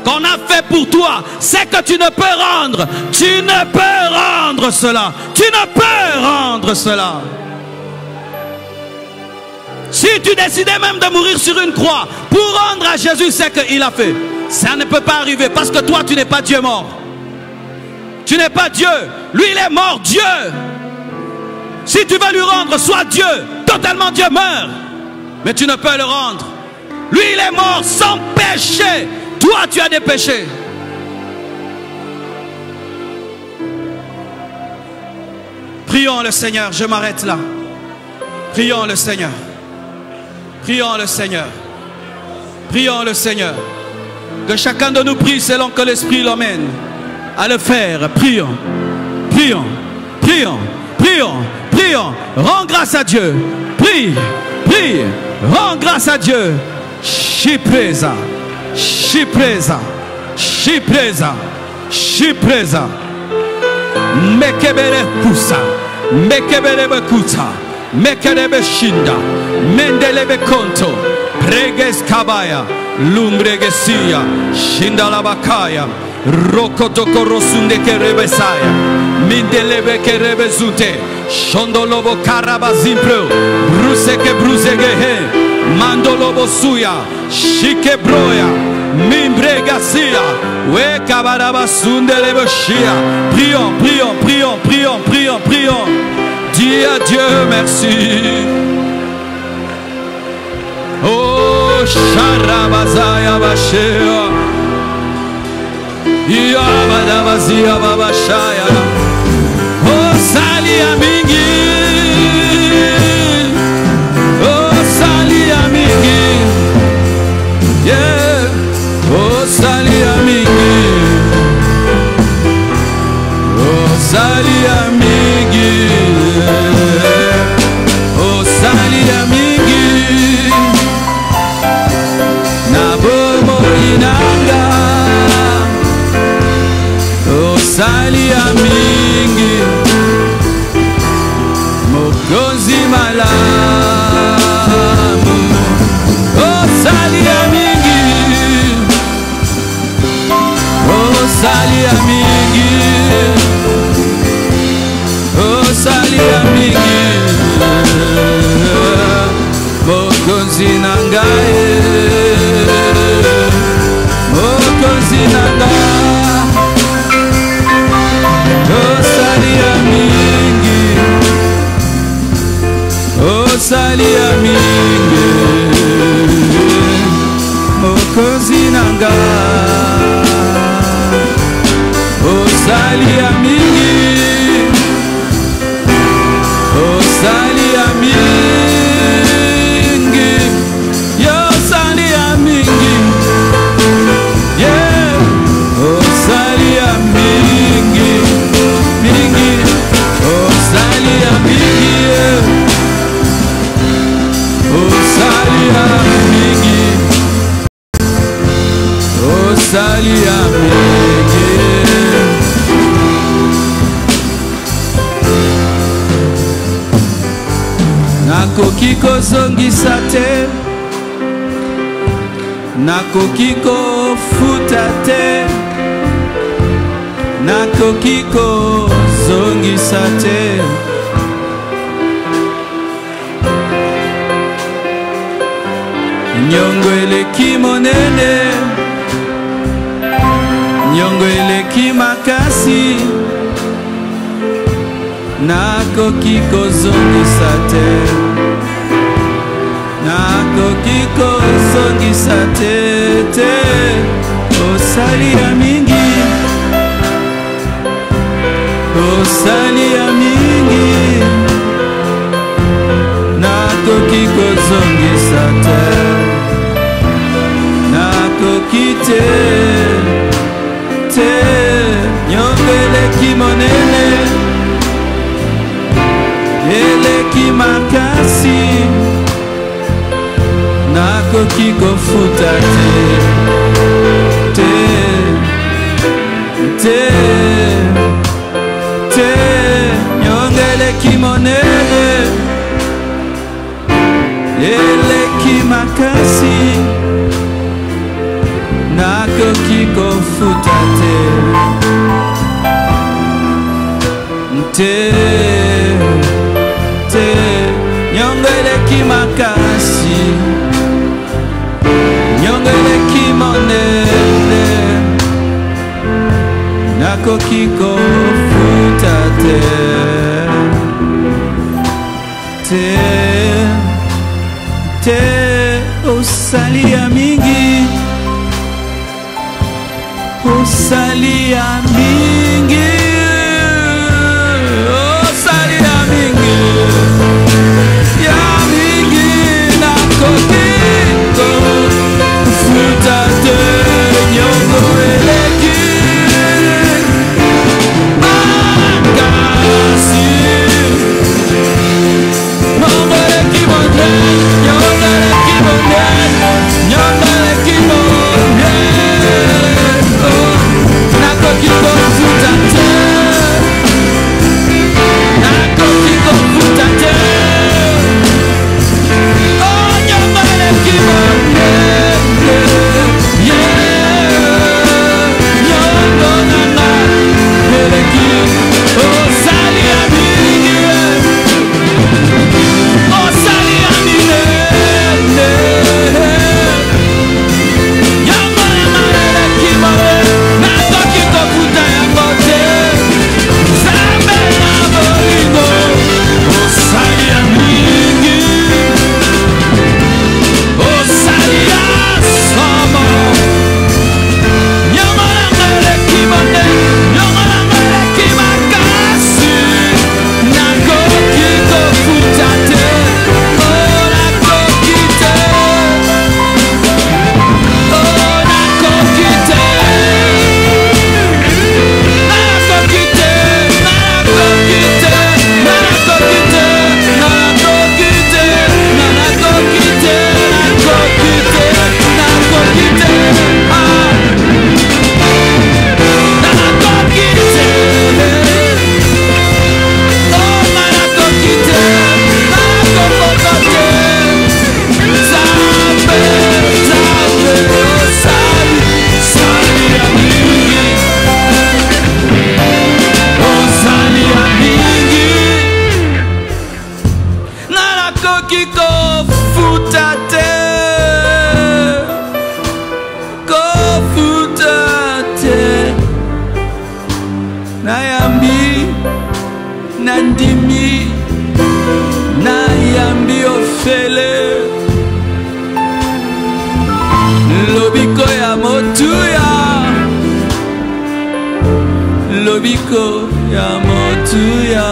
qu'on a fait pour toi, c'est que tu ne peux rendre. Tu ne peux rendre cela. Tu ne peux rendre cela. Si tu décidais même de mourir sur une croix pour rendre à Jésus ce qu'il a fait, ça ne peut pas arriver parce que toi tu n'es pas Dieu mort. Tu n'es pas Dieu. Lui il est mort, Dieu. Si tu veux lui rendre, sois Dieu. Totalement Dieu, meurt. mais tu ne peux le rendre. Lui, il est mort sans péché. Toi, tu as des péchés. Prions le Seigneur, je m'arrête là. Prions le Seigneur. Prions le Seigneur. Prions le Seigneur. Que chacun de nous prie selon que l'Esprit l'emmène à le faire. Prions. Prions. Prions. Prions. Prions. Rends grâce à Dieu. Prie. Prie. Rends grâce à Dieu. Shipreza. Shipreza. Shipreza. Shipreza. Mekebere kusa. Mekebere bekuta. Mekerebe shinda. Mendelebe konto. Preges kabaya. Lumbregesia. Shinda labakaya. Rokotoko rosunde kerebe saya. Mindelebe kerebe zute. Shondolobo karabazimpro. Bruse ke bruse gehe. Mandolobo suya. Shike broya. Mimbregasia. We kabaraba sundelebe shia. Prions, prions, prions, prions, prions, prions. Dis à Dieu merci. Oh, Sharabazaya Bashea. Yabadabazia Babashaya. Oh, Salia Mingi. Oh, Salia Mingi. Yeah. Oh, Salia Mingi. Oh, Salia Mingi. Oh, Salia Mingi. Nabomo Inanga. Oh, Salia Mingi. Mokozi Malamu. Oh, Salia Mingi. Oh, Salia Mingi. Oh, Salia Mingi. Mokozi Nangaye. Mokozi Nangaye. Oh, Salia Mingi. Oh, Salia Mingi. Mokozi Nangaye. Oh, Salia Mingi. Oh, Salia Mingi. Yo, Salia Mingi. Yeah. Oh, Salia Mingi. Mingi. Oh, Salia Mingi. Oh, Salia Mingi. Oh, Salia Mingi. Nakoki kozongisa te, nakoki kofuta te, nakoki kozongisa te. Nyongo eleki monene, nyongo eleki makasi, nakoki kozongisa te, nakoki kozongisa te, te. Osalia mingi, osalia mingi, nakoki kozongisa te, nakoki te, te. Nyongo eleki monene, eleki makasi, nakoki kofuta te, te, te, te. Nyongo eleki monene, eleki makasi, nakoki kofuta te, te, te. Nyongo eleki makasi, nyongo eleki monene, nakoki kofuta te, te, te osalia mingi, osalia mingi, osalia mingi, ya mingi na kokiko futa te nyongo eleki makasi nyongo eleki bonde, nyongo eleki bonde, nyongo eleki bonde, na kokiko futa te, na kokiko futa te, oh nyongo eleki bonde, lobiko ya motuya.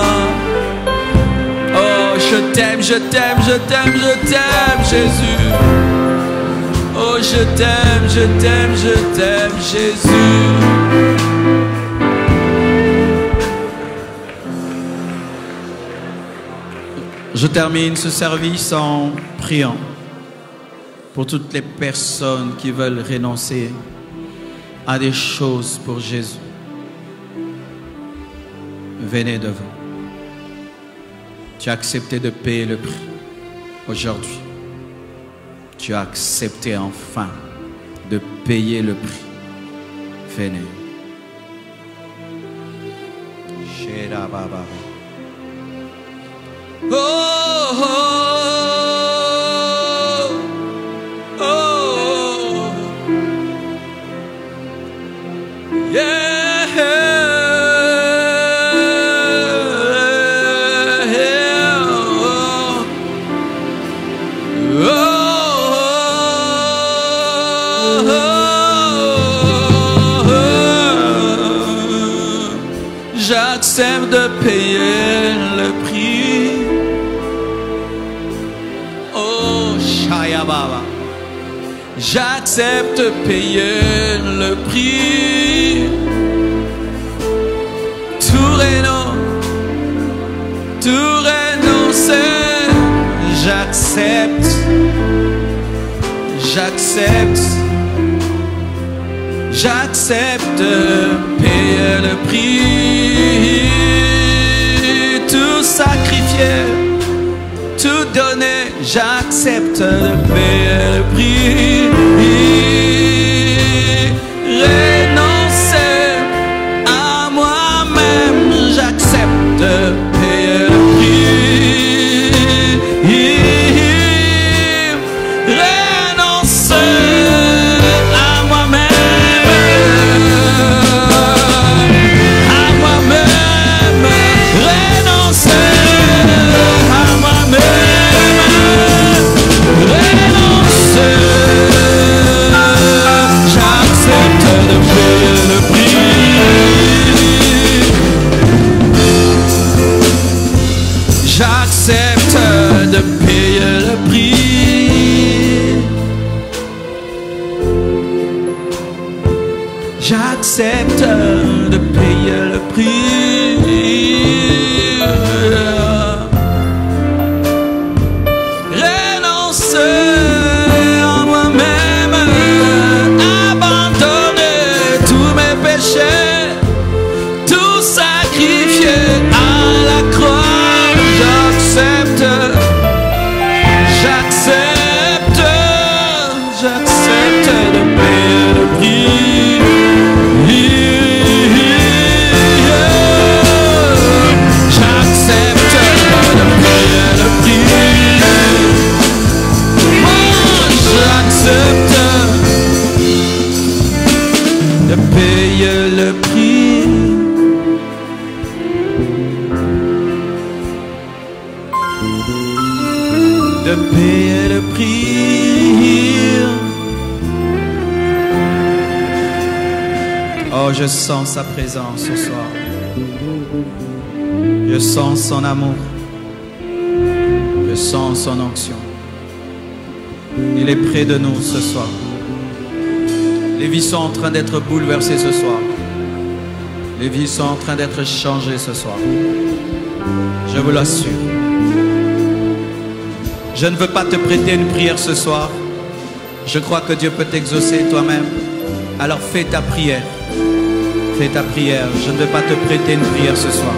Oh, je t'aime, je t'aime, je t'aime, je t'aime, Jésus. Oh, je t'aime, je t'aime, je t'aime, Jésus. Je termine ce service en priant pour toutes les personnes qui veulent renoncer à des choses pour Jésus. Venez devant. Tu as accepté de payer le prix aujourd'hui. Tu as accepté enfin de payer le prix. Venez. Oh, oh, oh, oh, yeah, j'accepte de payer le prix. Oh, Shaya Baba. J'accepte de payer le prix. Tout renoncer. J'accepte. J'accepte de payer le prix, tout sacrifier, tout donner, j'accepte de payer le prix, renoncer à moi-même, j'accepte de payer le prix. Yeah. J'accepte de payer le prix. Renoncer à moi-même, abandonner tous mes péchés, tout sacrifier à la croix. J'accepte, j'accepte, j'accepte de payer le prix. J'accepte de payer le prix. J'accepte de payer le prix. De payer le prix. Oh, je sens sa présence ce soir. Je sens son amour. Je sens son onction. Il est près de nous ce soir. Les vies sont en train d'être bouleversées ce soir. Les vies sont en train d'être changées ce soir. Je vous l'assure. Je ne veux pas te prêter une prière ce soir. Je crois que Dieu peut t'exaucer toi-même. Alors fais ta prière. Fais ta prière. Je ne vais pas te prêter une prière ce soir.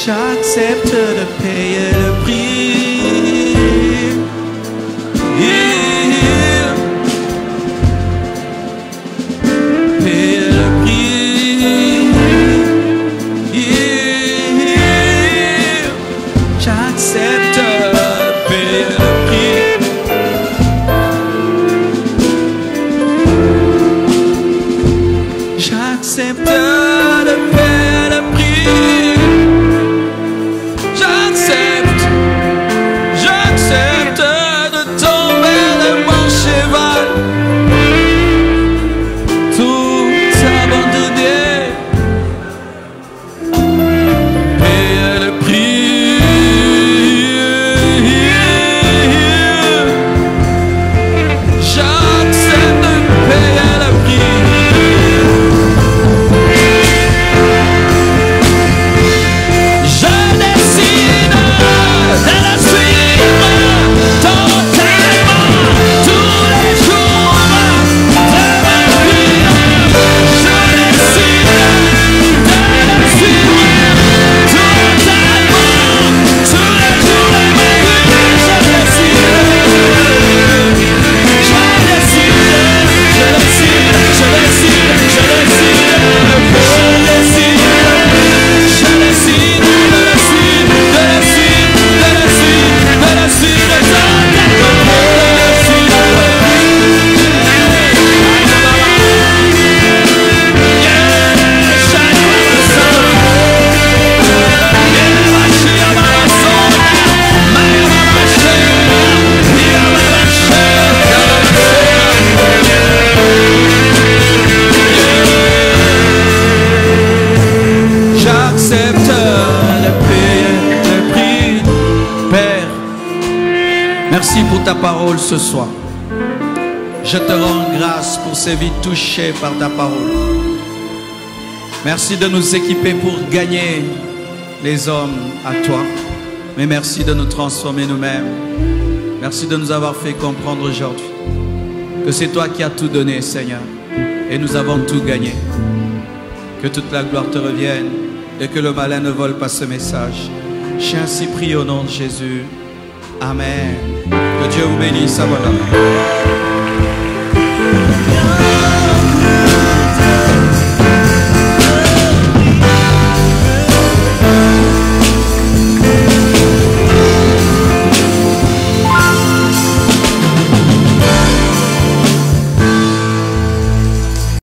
J'accepte de payer le prix. Payer le prix. J'accepte de payer le prix. J'accepte de payer le prix. J'accepte, j'accepte de tomber de mon cheval, tout abandonner, payer le prix. J'accepte de payer le prix. Merci pour ta parole ce soir. Je te rends grâce pour ces vies touchées par ta parole. Merci de nous équiper pour gagner les hommes à toi. Mais merci de nous transformer nous-mêmes. Merci de nous avoir fait comprendre aujourd'hui que c'est toi qui as tout donné, Seigneur. Et nous avons tout gagné. Que toute la gloire te revienne et que le malin ne vole pas ce message. J'ai ainsi prié au nom de Jésus. Amen. Que Dieu vous bénisse abondamment.